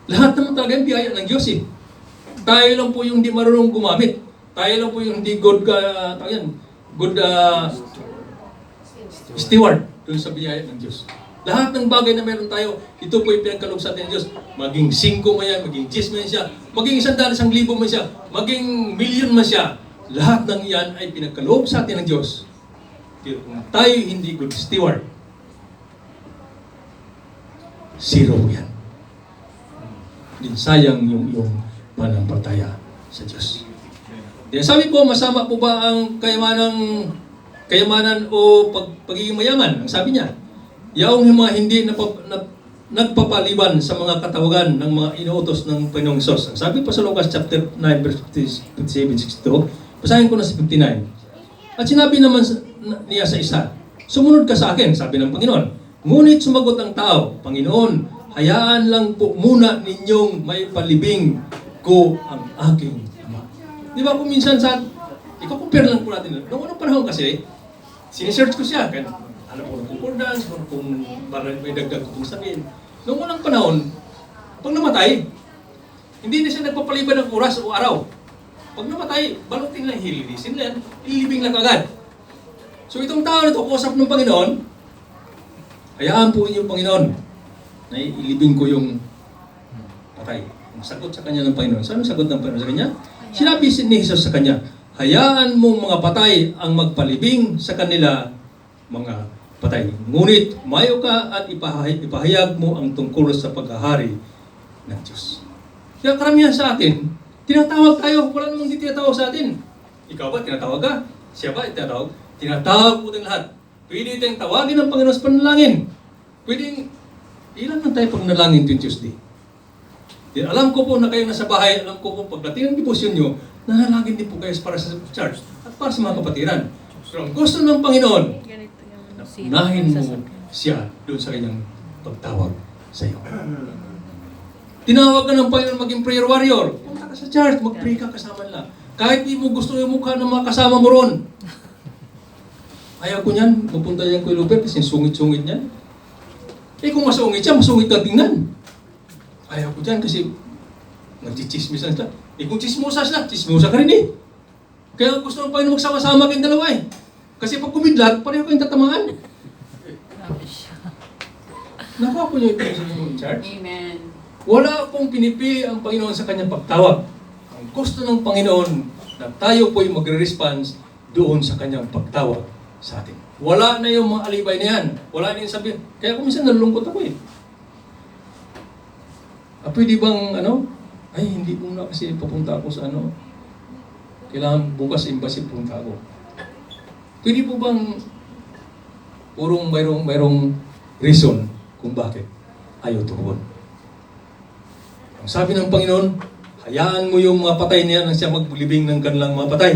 Lahat naman talaga yung biyaya ng Diyos eh. Tayo lang po yung hindi marunong gumamit. Tayo lang po yung hindi good steward doon sa biyaya ng Diyos. Lahat ng bagay na meron tayo, ito po yung pinagkaloob sa atin ng Diyos. Maging 5 man yan, maging 10 man siya, maging 100,000 man siya, maging million man siya. Lahat ng yan ay pinagkaloob sa atin ng Diyos. Pero kung tayo hindi good steward, zero yan. Din sayang yung pananampalataya sa Diyos. Kaya sabi po, masama po ba ang kayamanan o pagiging mayaman? Ang sabi niya, yaong mga hindi nagpapaliban sa mga katawagan ng mga inuutos ng Panginoong Hesus. Ang sabi pa sa Lucas chapter 9 verse 57-62, basahin ko na sa 59. At sinabi naman niya sa isa, sumunod ka sa akin, sabi ng Panginoon. Ngunit sumagot ang tao, Panginoon, hayaan lang po muna ninyong may palibing ko ang aking ama. Di ba kung minsan iko-compare lang po natin. Noong unang panahon kasi, sinesearch ko siya. Kaya, alam ko ng concordance, kung may dagdag kong sabihin. Noong unang panahon, pag namatay, hindi na siya nagpapaliban ng oras o araw. Pag namatay, balutin lang, hililisin lang, ilibing lang agad. So itong tao na ito, kausap ng Panginoon, hayaan po inyong Panginoon na ilibing ko yung patay. Ang sagot sa kanya ng Panginoon. Saan ang sagot ng Panginoon sa kanya? Sinabi ni Jesus sa kanya, hayaan mong mga patay ang magpalibing sa kanila mga patay. Ngunit mayo ka at ipahayag mo ang tungkol sa paghahari ng Diyos. Kaya karamihan sa atin, tinatawag tayo. Wala namang di tinatawag sa atin. Ikaw ba, tinatawag ka? Siya ba, tinatawag? Tinatawag po tayong lahat. Pwede tayong tawagin ng Panginoon sa panalangin. Pwedeng, ilan man tayo pag nalangin tuwing Tuesday? Alam ko po na kayo nasa bahay, alam ko po pagdating ng devotion nyo, nanalangin din po kayo para sa church at para sa mga kapatiran. Pero ang gusto ng Panginoon, na unahin mo siya doon sa kanyang pagtawag sa iyo. Tinawag ka ng Panginoon maging prayer warrior. Punta ka sa church, mag-pray ka kasama nila. Kahit di mo gusto yung mukha ng mga kasama mo ron. Ayaw ko niyan, mapunta yan kay Luper kasi sungit-sungit niyan. Eh kung masungit siya, masungit ka tingnan. Ayaw ko dyan kasi nagchichismisan siya. Eh kung chismosa sila, chismosa ka rin eh. Kaya gusto ng Panginoon magsama-sama kayong dalawa eh. Kasi pag kumidlat, pareho kayong tatamaan. Nakuha po niyo ito sa inyong church? Amen. Wala pong pinipili ang Panginoon sa kanyang pagtawag. Ang gusto ng Panginoon na tayo po'y magre-response doon sa kanyang pagtawag sa atin. Wala na yung mga alibay na yan. Wala na yung sabihin. Kaya kung minsan nalulungkot ako eh. Pwede bang ay hindi muna kasi papunta ako sa kailangan bukas embassy punta ako. Pwede po bang mayroong reason kung bakit ayaw tumugon? Ang sabi ng Panginoon, hayaan mo yung mga patay niya nang siya maglibing ng kanilang mga patay.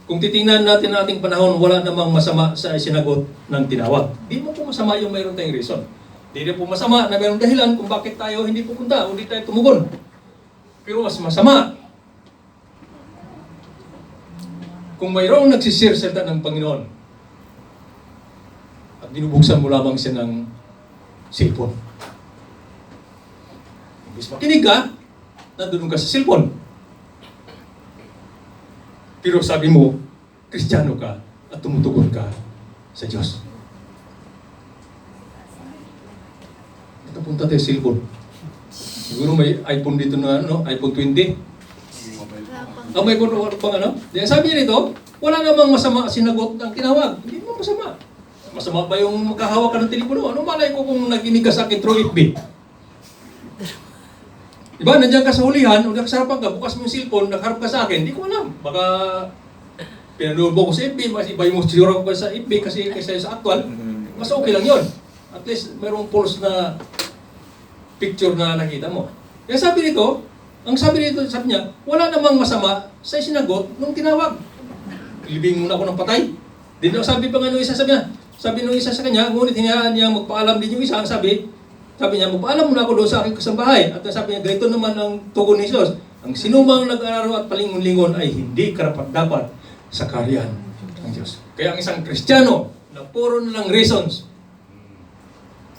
Kung titingnan natin ang ating panahon, wala namang masama sa sinagot ng tinawag. Di mo po masama yung mayroon tayong reason. Di rin po masama na mayroong dahilan kung bakit tayo hindi pupunta o hindi tayo tumugon. Pero mas masama kung mayroong nagsisirsalita ng Panginoon at binubuksan mo lamang siya ng cellphone. Imbis makinig ka, nandun ka sa cellphone. Pero sabi mo, Kristiyano ka at tumutugon ka sa Diyos. Ito punta tayo sa cellphone. Siguro may iPhone dito na iPhone 20. Ang may kuno pang Diyan sabi nito, wala namang masama sinagot ng tinawag. Hindi mo masama. Masama ba yung magkahawak ka ng telepono? Ano malay ko kung naginig ka sa akin through FB? Diba, nandiyan ka sa hulihan, o nakasarapan ka, bukas mo yung cellphone, nakaharap ka sa akin, hindi ko alam. Baka pinanood mo ko sa FB, mas iba yung siguro ko sa FB kasi sa actual, mas okay lang yon. At least mayroong pulse na picture na nakita mo. Kaya sabi nito, sabi niya, wala namang masama sa sinagot nung tinawag. Libing muna ako ng patay. Di na sabi pa nga nung isa, sabi nung isa sa kanya, ngunit hinayaan niya magpaalam din yung isa. Sabi niya, magpaalam muna ako doon sa aking kasambahay. At sabi niya, ganito naman ang tugon ni Jesus. Ang sinumang nag-aaral at palingon-lingon ay hindi karapat-dapat sa kaharian ng Diyos. Kaya ang isang Kristiyano na puro na lang reasons,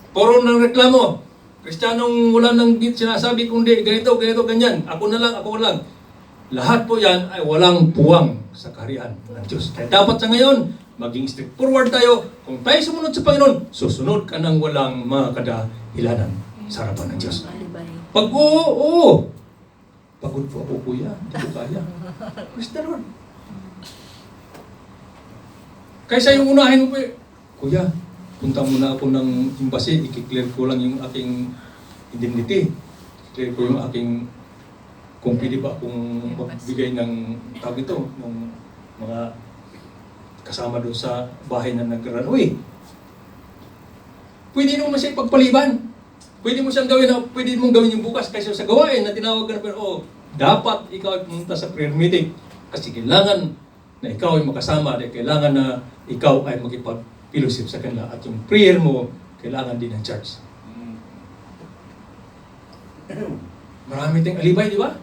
puro na lang reklamo, Kristiyanong wala nang sinasabi kundi ganito, ganyan. Ako na lang. Lahat po yan ay walang puwang sa kaharian ng Diyos. Kaya dapat sa ngayon, maging straightforward tayo. Kung tayo sumunod sa Panginoon, susunod ka ng walang mga kadahilanan sa harapan ng Diyos. Pag oo. Pagod po ako, kuya. Hindi ko kaya. Praise the Lord. Kaysa yung unahin mo po, kuya, punta muna ako ng embassy, i-clear ko lang yung aking indemnity. I-clear ko yung aking, kung pwede ba akong magbigay ng tawag ito, ng mga kasama doon sa bahay na nag-run away. Pwede naman siya pagpaliban. Pwede mo siyang gawin na, pwede mong gawin yung bukas kaysa sa gawain na tinawag ka na, pero dapat ikaw ay pumunta sa prayer meeting kasi kailangan na ikaw ay makasama, dahil kailangan na ikaw ay makipag-fellowship sa kanila at yung prayer mo, kailangan din ng church. Marami tayong alibay, di ba?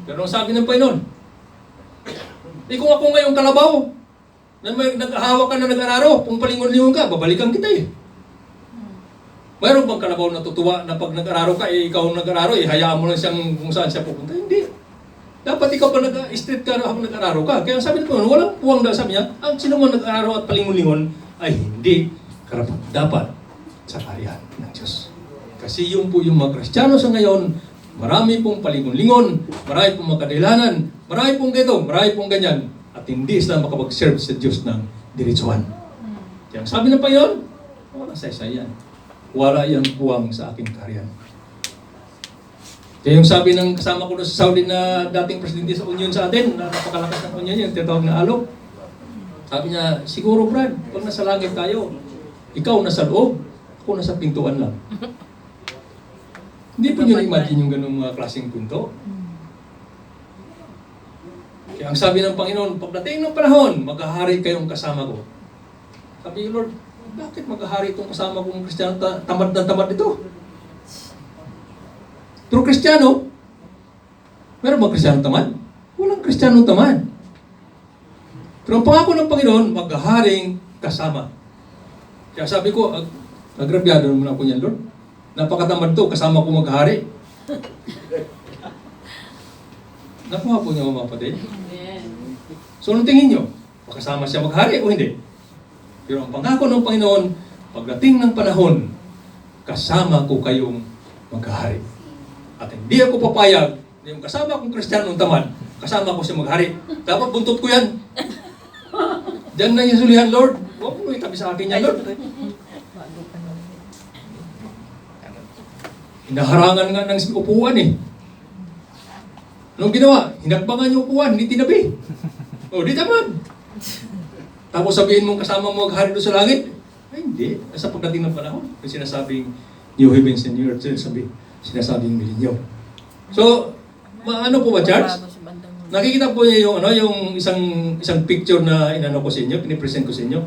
Pero ang sabi ng Panginoon, kung ako ngayong kalabaw, na may nag-ahawak ka na nag-araro, kung palingon-lingon ka, babalikan kita eh. Mayroon bang kalabaw na tutuwa na pag nag-araro ka, ikaw nag-araro, hayaan mo lang siyang kung saan siya pupunta? Hindi. Dapat ikaw pa nag-street ka habang nag-araro ka. Kaya sabi ko, walang puwang daw, sabi niya, ang sino man nag-araro at palingon-lingon ay hindi karapat dapat sa kaharian ng Diyos. Kasi yung po yung mga Kristiyano sa ngayon, marami pong palingon-lingon, marami pong makadahilanan, marami pong ganito, marami pong ganyan, at hindi sila makapag-serve sa Diyos ng diretsuhan. Kaya sabi ng Panginoon, wala sa-isa yan. Wala yan puwang sa aking kaharian. Kaya yung sabi ng kasama ko sa Saudi na dating presidente sa Union sa atin, na napakalakas ng Union, yung tinatawag na alok. Sabi niya, siguro Brad, pag nasa langit tayo, ikaw nasa loob, ako nasa pintuan lang. Hindi po nyo na-imagine yung ganung mga klaseng pinto? Kaya ang sabi ng Panginoon, pagdating ng panahon, maghahari kayong kasama ko. Sabi ni Lord, bakit maghahari itong kasama kong Kristiyano, tamad na tamad ito? Pero Kristiyano, meron ba Kristiyano tamad? Walang Kristiyano tamad. Pero ang pangako ng Panginoon, maghaharing kasama. Kaya sabi ko, agrabyado naman ako niyan, Lord. Napakatamad to, kasama ko maghahari. Nakuha po niya mga kapatid. So, anong tingin nyo? Makasama siya maghari o hindi? Pero ang pangako ng Panginoon, pagdating ng panahon, kasama ko kayong maghahari. At hindi ako papayag na yung kasama kong Kristiyanong tamad, kasama ko siya maghari. Dapat buntot ko yan. Diyan na yung sulihan, Lord. Huwag mo itabi sa akin yan, Lord. Hinaharangan nga ng upuan eh. Anong ginawa? Hinagbangan yung upuan, hindi tinabi. O, di tamad. Tapos sabihin mong kasama mo maghari doon sa langit? Ay, hindi. Sa pagdating ng panahon, yung sinasabing New Heavens and New Earth, sinasabing milenyo. So, ano po ba, Charles? Nakikita po niya yung yung isang picture na inano ko sa inyo, pinipresent ko sa inyo.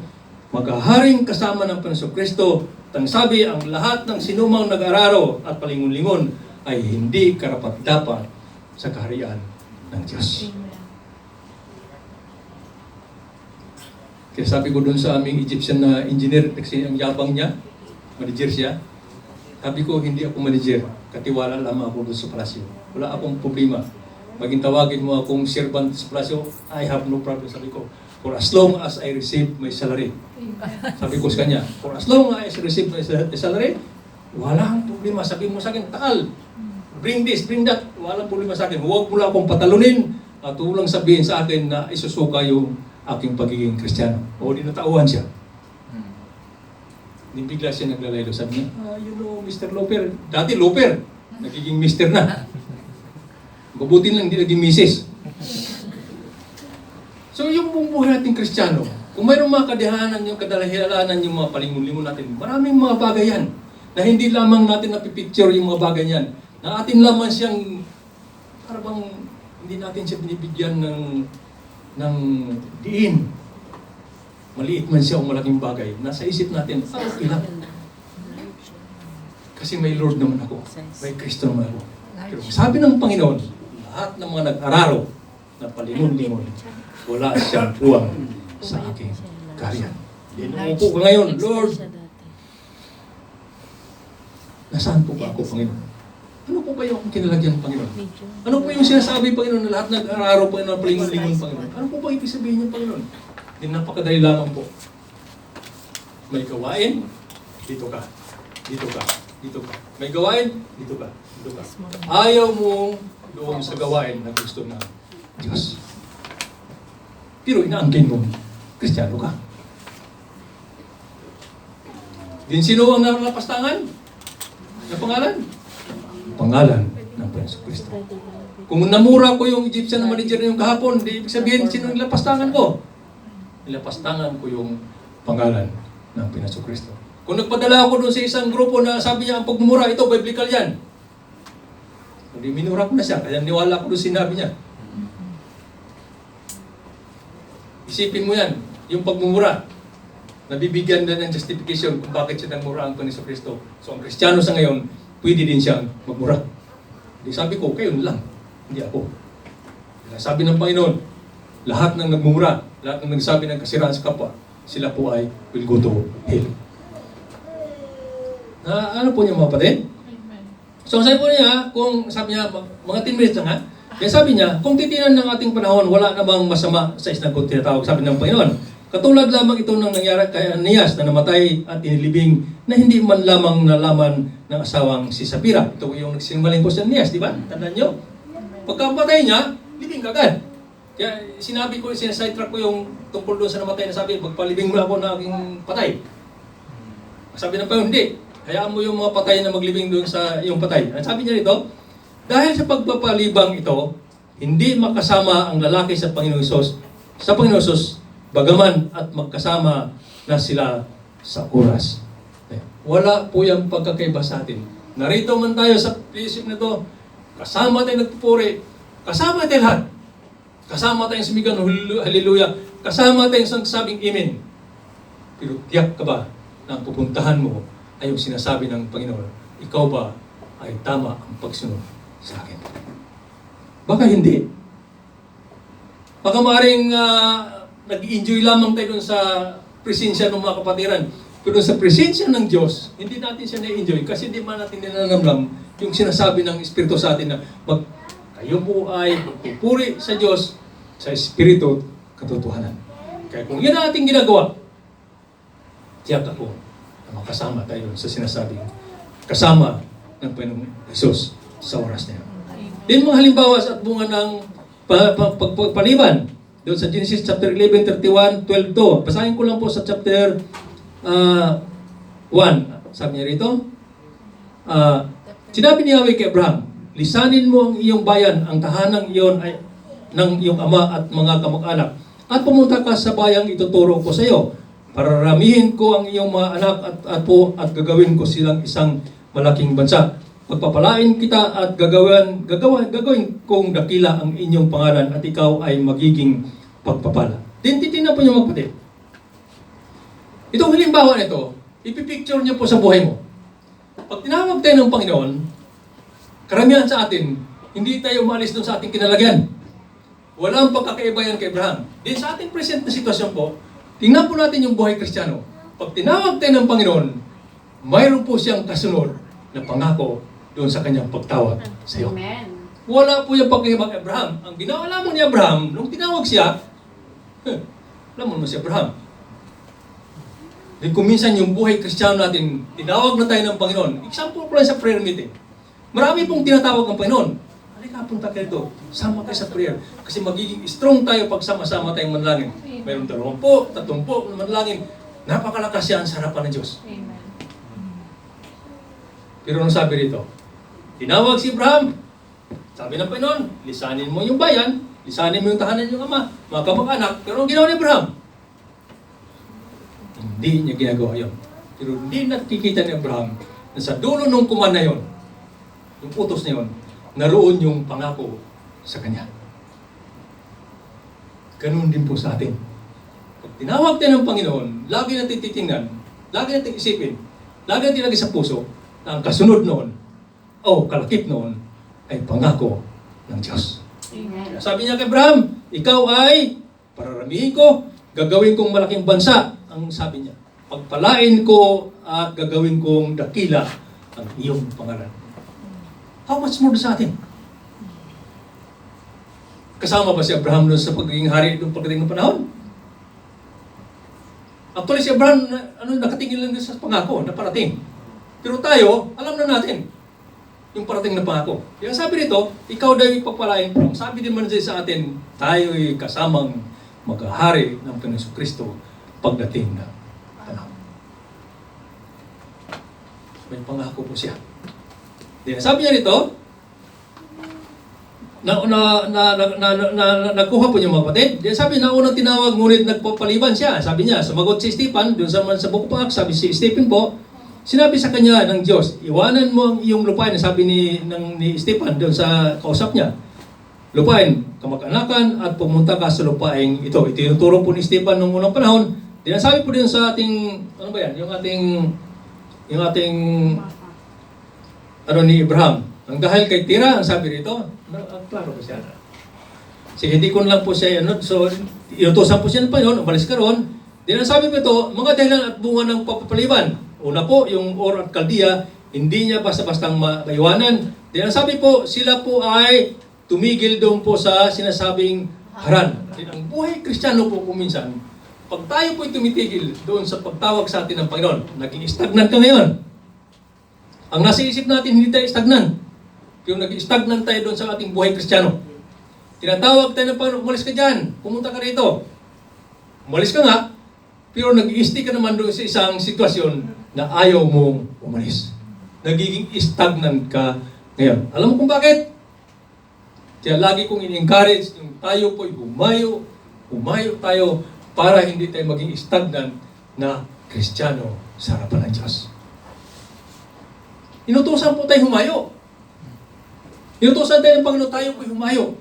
Maghaharing kasama ng Panginoong Kristo. Tang sabi, ang lahat ng sinumang nag-araro at palingon-lingon ay hindi karapat-dapat sa kaharian ng Diyos. Kaya sabi ko doon sa aming Egyptian na engineer, kasi ang yabang niya, manager siya. Sabi ko, hindi ako manager. Katiwala lamang ako doon sa palasyo. Wala akong problema. Maging tawagin mo akong servant sa palasyo, I have no problem. Sabi ko, for as long as I receive my salary. Sabi ko sa kanya, for as long as I receive my salary, walang problema. Sabi mo sa akin, Taal, bring this, bring that. Walang problema sa akin. Huwag mo lang akong patalunin at walang sabihin sa akin na isusuka yung aking pagiging Kristiyano. O di natauhan siya. Di bigla siya naglalaylo. Sabi niya, you know, Mr. Loper. Dati Loper. Nagiging Mr. na. Mabuti lang, hindi naging Mrs. So yung buong buhay natin Kristiyano, kung mayroong mga kadahanan yung kadalahilanan yung mga palingon-lingon natin, maraming mga bagay yan na hindi lamang natin napipicture yung mga bagay yan. Na atin lamang siyang, parang hindi natin siya binibigyan ng diin. Maliit man siya o malaking bagay. Nasa isip natin, okay lang. Kasi may Lord naman ako. May Kristo naman ako. Pero sabi ng Panginoon, lahat ng mga nag-araro na palingon-lingon, wala siyang puwang sa aking kaharian. Umupo ko ngayon, Lord, nasaan po ba ako, Panginoon? Ano po ba yung kinalagyan ng Panginoon? Ano po yung sinasabi, Panginoon, na lahat nag-araro, Panginoon, palingon-lingon, Panginoon? Ano po ba ibig sabihin niyo, Panginoon? Hindi napakadali lamang po. May gawain, dito ka. Dito ka. Dito ka. May gawain, dito ka. Dito ka. Ayaw mo doon sa gawain na gusto ng Diyos. Pero inaangkin mo, Kristiyano ka. Din sino ang nalapastangan? Na pangalan? Pangalan ng Panginoong Kristo. Kung namura ko yung Egyptian na manager na yung kahapon, di ibig sabihin sino yung lapastangan ko? Nilapastangan ko yung pangalan ng Panginoong Kristo. Kung nagpadala ako doon sa isang grupo na sabi niya, ang pagmumura, ito, biblical yan. Hindi minura ko na siya, kaya niwala ko doon sinabi niya. Isipin mo yan, yung pagmumura. Nabibigyan na ng justification kung bakit siya nagmura ang Panginoong Kristo. So ang Kristiyano sa ngayon, pwede din siyang magmura. Hindi sabi ko, kayo lang, hindi ako. Sabi ng Panginoon, lahat ng nagmumura, lahat ng nagsabi ng kasiraan sa kapwa, sila po ay will go to hell. Ano po niya mga kapatid? So sabi po niya, kung sabi niya, mga 10 minutes lang ha, kaya sabi niya, kung titinan ng ating panahon, wala namang masama sa isang tinatawag, sabi ng Panginoon. Katulad lamang ito ng nangyari kay Ananias na namatay at inilibing na hindi man lamang nalaman ng asawang si Sapira. Ito yung nagsinungaling po si Ananias, di ba? Tandaan nyo? Pagkapatay niya, libing kagad. Kaya sinabi ko, sinasidetrack ko yung tungkol doon sa namatay na sabi, magpalibing mo ako na aking patay. Sabi ng Panginoon, hindi. Hayaan mo yung mga patay na maglibing doon sa yung patay. Ang sabi niya rito, dahil sa pagpapalibang ito, hindi makasama ang lalaki sa Panginoong Hesus, bagaman at magkasama na sila sa oras. Wala po yung pagkakaiba sa atin. Narito man tayo sa isip na ito, kasama tayo nagpupuri, kasama tayo lahat. Kasama tayong sumigan, hallelujah. Kasama tayong sagsabing amen. Pero tiyak ka ba na ang pupuntahan mo ay yung sinasabi ng Panginoon, ikaw ba ay tama ang pagsunod sa akin? Baka hindi. Baka maaaring nag-enjoy lamang tayo dun sa presensya ng mga kapatiran. Pero sa presensya ng Diyos, hindi natin siya na-enjoy kasi hindi man natin ninanamlam yung sinasabi ng Espiritu sa atin na kayo po ay magpupuri sa Diyos sa Espiritu katotohanan. Kaya kung yan ang ating ginagawa, tiyak ako na makasama tayo sa sinasabing kasama ng Panginoong Hesus sa oras na yan. Din mga halimbawa at bunga ng pagpaliban doon sa Genesis chapter 11, 31, 12. Basahin ko lang po sa chapter 1. Sabi niya rito, sinabi ni Yahweh kay Abraham, lisanin mo ang iyong bayan, ang tahanang iyon ay ng iyong ama at mga kamag-anak, at pumunta ka sa bayang ituturo ko sa iyo. Pararamihin ko ang iyong mga anak at apo at gagawin ko silang isang malaking bansa. Pagpapalain kita at gagawin kong dakila ang inyong pangalan at ikaw ay magiging pagpapala. Titignan po niyo magpatid. Itong halimbawa nito, ipipicture niyo po sa buhay mo. Pag tinawag tayo ng Panginoon, karamihan sa atin, hindi tayo umalis doon sa ating kinalagyan. Walang pagkakaiba yan kay Abraham. Din sa ating present na sitwasyon po, tingnan po natin yung buhay Kristiyano. Pag tinawag tayo ng Panginoon, mayroon po siyang kasunod na pangako doon sa kanyang pagtawag sa iyo. Amen. Wala po yung pagkakaiba kay Abraham. Ang ginawa lamang ni Abraham, nung tinawag siya, alam mo si Abraham. Then kung minsan yung buhay Kristiyano natin, tinawag na tayo ng Panginoon. Example ko lang sa prayer meeting. Marami pong tinatawag ng Panginoon. Halika, punta kayo dito. Sama kayo sa prayer. Kasi magiging strong tayo pag sama-sama tayong manalangin. Mayroon 20, 30 manalangin. Napakalakas yan sa harapan ng Diyos. Amen. Pero anong sabi rito? Tinawag si Abraham. Sabi ng Panginoon, lisanin mo yung bayan, lisanin mo yung tahanan yung ama, mga kamag-anak. Pero ang ginawa ni Abraham, hindi niya ginagawa yun. Pero hindi nakikita ni Abraham na sa dulo ng kuman na yun, yung utos na yun, naroon yung pangako sa kanya. Ganun din po sa atin. Pag tinawag tayo ng Panginoon, lagi natin titingnan, lagi natin isipin, lagi natin lagi sa puso, na ang kasunod noon, o kalakip noon, ay pangako ng Diyos. Amen. Sabi niya kay Abraham, ikaw ay pararamihin ko, gagawin kong malaking bansa. Ang sabi niya, pagpalain ko at gagawin kong dakila ang iyong pangalan. How much more sa atin? Kasama ba si Abraham doon sa pagiging hari noong pagdating ng panahon? Actually si Abraham, nakatingin lang din sa pangako na parating. Pero tayo, alam na natin yung parating na pangako. Yung sabi nito, ikaw daw yung pagpalain. Sabi din man sa atin, tayo'y kasamang maghahari ng Panginoon Kristo pagdating na panahon. May pangako po siya. Sabi niya nito, nagkuha po niya mga kapatid. Sabi na unang tinawag, ngunit nagpapaliban siya. Sabi niya, sumagot si Stephen, doon sa Book of Acts, sabi si Stephen po, sinabi sa kanya ng Diyos, iwanan mo ang iyong lupain, sabi ni Stephen doon sa kausap niya. Lupain, kamag-anakan at pumunta ka sa lupain ito. Itinuturo po ni Stephen noong unang panahon. Sabi po din sa ating, ano ba yan, yung ating ni Abraham. Ang dahil kay Tira, ang sabi rito, klaro po siya. Sige, hindi ko lang po siya, so, inutosan po siya ng Panginoon, umalis ka ron. Sabi po ito, mga dahilan at bunga ng papapaliban. Una po, yung Ur at Caldea, hindi niya basta-bastang maiwanan. Sabi po, sila po ay tumigil doon po sa sinasabing Haran. Ang buhay Kristiyano po minsan, pag tayo po'y tumitigil doon sa pagtawag sa atin ng Panginoon, naging stagnant ka ngayon. Ang nasa isip natin, hindi tayo stagnant. Yung nag-stagnant tayo doon sa ating buhay Kristiyano. Tinatawag tayo ng Panginoon, umalis ka dyan, pumunta ka rito. Umalis ka nga, pero nag-i-stay ka naman doon sa isang sitwasyon na ayaw mong umalis. Nagiging stagnant ka ngayon. Alam mo kung bakit? Kaya lagi kong in-encourage yung tayo po'y humayo tayo para hindi tayo maging stagnant na Kristiyano sa harapan ng Diyos. Inutusan po tayo humayo. Inutusan tayo ng Panginoon, tayo po'y humayo.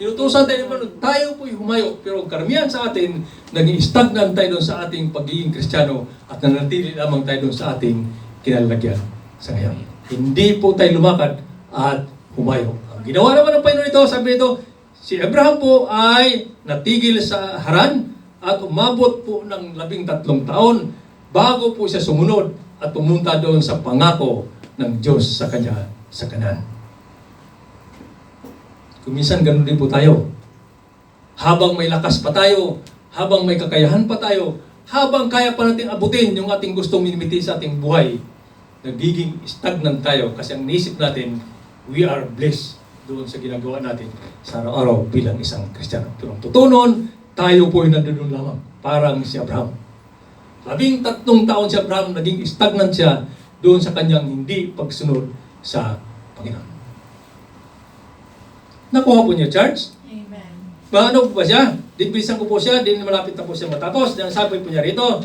Inutusan tayo ng Panginoon, tayo po'y humayo. Pero karamihan sa atin, naging stagnant tayo doon sa ating pagiging Kristiyano at nanatili lamang tayo doon sa ating kinalagyan sa ngayon. Hindi po tayo lumakad at humayo. Ang ginawa naman ng Panginoon ito, sabi nito, si Abraham po ay natigil sa Haran at umabot po ng 13 taon bago po siya sumunod at pumunta doon sa pangako ng Diyos sa kanya sa Kanaan. Kuminsan ganun din po tayo. Habang may lakas pa tayo, habang may kakayahan pa tayo, habang kaya pa natin abutin yung ating gustong minimiti sa ating buhay, nagiging stagnant tayo kasi ang naisip natin, we are blessed doon sa ginagawa natin sa araw-araw bilang isang Kristiyano. Pero ang totoo noon, tayo po ay nandoon lamang, parang si Abraham. 13 taon si Abraham, naging stagnant siya doon sa kanyang hindi pagsunod sa Panginoon. Nakuha po niya, Charles? Amen. Paano po ba siya? Dinbilisan ko po siya, din malapit na po siya matapos. Then sabi po niya rito,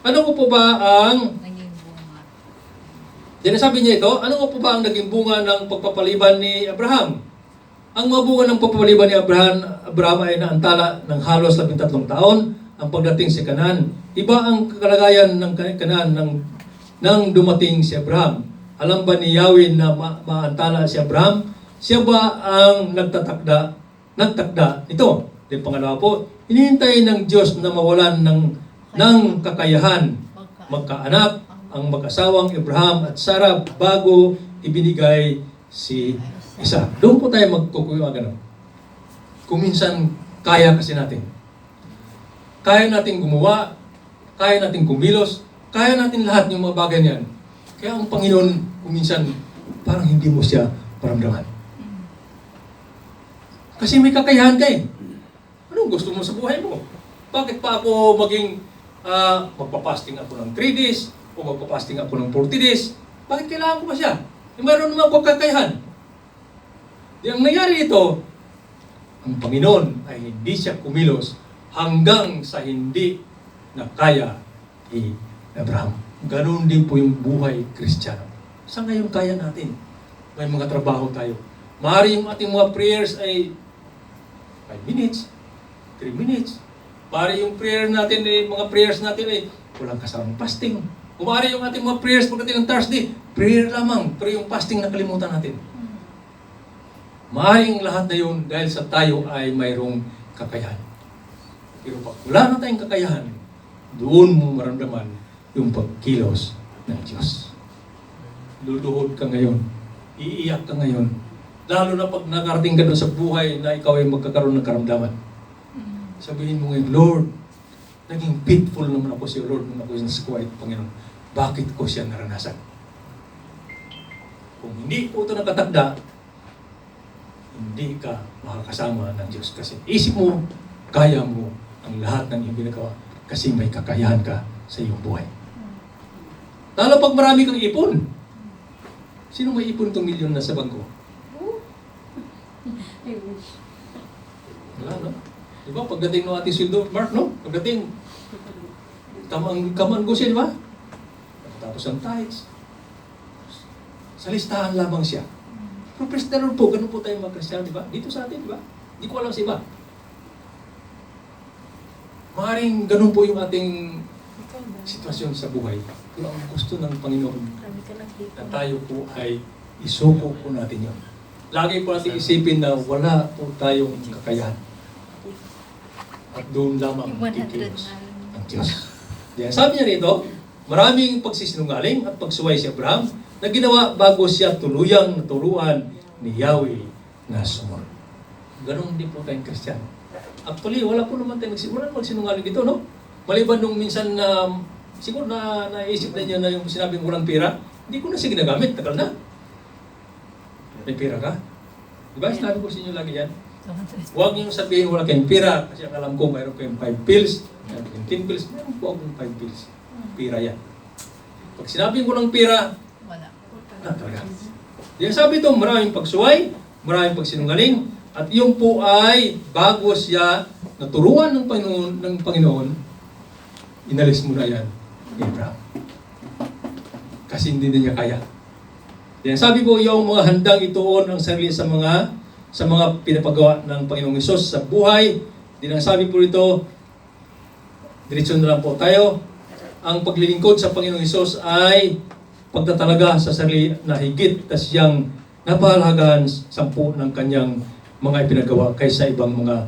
ano ko po ba ang Naging bunga. Sinasabi niya ito, ano nga po ba ang naging bunga ng pagpapaliban ni Abraham? Ang mga bunga ng pagpapaliban ni Abraham ay naantala ng halos 13 taon ang pagdating si Canaan. Iba ang kalagayan ng Canaan nang dumating si Abraham. Alam ba ni Yahweh na maantala si Abraham? Siya ba ang nagtakda ito? Di pangalawa po, hinihintay ng Diyos na mawalan ng kakayahan magkaanak ang mag-asawang Abraham at Sarah bago ibinigay si Isa. Doon po tayo magkukuha ganun. Kung minsan, kaya kasi natin. Kaya natin gumawa, kaya natin kumilos, kaya natin lahat yung mga bagay niyan. Kaya ang Panginoon, kung minsan, parang hindi mo siya paramdaman. Kasi may kakayahan ka eh. Anong gusto mo sa buhay mo? Bakit pa ako maging magpapasting ako ng 3 days o magpapasting ako ng 40 days? Bakit kailangan ko ba siya? Mayroon naman ako kakayahan. Ang nangyari ito, ang Panginoon ay hindi siya kumilos hanggang sa hindi na kaya ni Abraham. Ganon din po yung buhay Kristiyano. Sa ngayon kaya natin. May mga trabaho tayo. Maaari yung ating mga prayers ay 5 minutes, 3 minutes. Maaari yung prayer natin, mga prayers natin ay walang kasamang fasting. Maaari yung ating mga prayers pagdating ng Thursday, prayer lamang, pero yung fasting nakalimutan natin. Maaaring lahat na yun dahil sa tayo ay mayroong kakayahan. Pero pag wala na tayong kakayahan, doon mo maramdaman yung pagkilos ng Diyos. Luluhod ka ngayon. Iiyak ka ngayon. Lalo na pag nakarating ka doon sa buhay na ikaw ay magkakaroon ng karamdaman. Sabihin mo ngayon, Lord, naging faithful naman ako siya, Lord, nung ako sa kuwait, Panginoon. Bakit ko siya naranasan? Kung hindi po ito nakatakda, hindi ka makakasama ng Diyos. Kasi isip mo, kaya mo ang lahat ng iyong ginagawa kasi may kakayahan ka sa iyong buhay. Lalo pag marami kang ipon. Sino may ipon itong milyon na sa bangko? I wish. Wala, no? Diba? Pagdating ng ating sweldo, Mark, no? Pagdating, kaman ko siya, di ba? Tapos ang tithes. Sa listahan lamang siya. Pero praise the Lord po, ganun po tayo mga Kristiyano, di ba? Dito sa atin, di ba? Hindi ko alam sa iba. Maaaring ganun po yung ating sitwasyon sa buhay. Pero ang gusto ng Panginoon na tayo po ay isuko po natin yun. Lagi po natin isipin na wala po tayong kakayahan. At doon lamang kikilos ang Diyos. Diyan, sabi niya rito, maraming pagsisinungaling at pagsuway si Abraham na ginawa bago siya tuluyang naturuan ni Yahweh na sumunod. Ganon din po tayong Kristiyano. Actually, wala po naman tayong magsinungaling dito, no? Maliban nung minsan na siguro na naisip na niya na yung sinabing walang pera, hindi ko na siya ginagamit, tagal na. May pera ka? Diba? Sinabi ko sa inyo lagi yan. Huwag niyong sabihin wala kayong pera kasi ang alam ko mayroon kayong 5 pills, mayroon kayong 10 pills, mayroon po akong 5 pills. Pera yan. Pag sinabi ko ng pera, Wala. talaga. Yan sabi ito, maraming pagsuway, maraming pagsinungaling, at yung po ay bago siya naturuan ng Panginoon, inalis mo na yan, Abraham. Kasi hindi na niya kaya. Yan sabi po, yung mga handang ituon ang sarili sa mga pinapagawa ng Panginoong Hesus sa buhay. Din ang sabi po rito, diretso na lang po tayo. Ang paglilingkod sa Panginoong Hesus ay pagtatalaga sa sarili na higit na siyang napahalagahan 10 ng kanyang mga ipinagawa kaysa ibang mga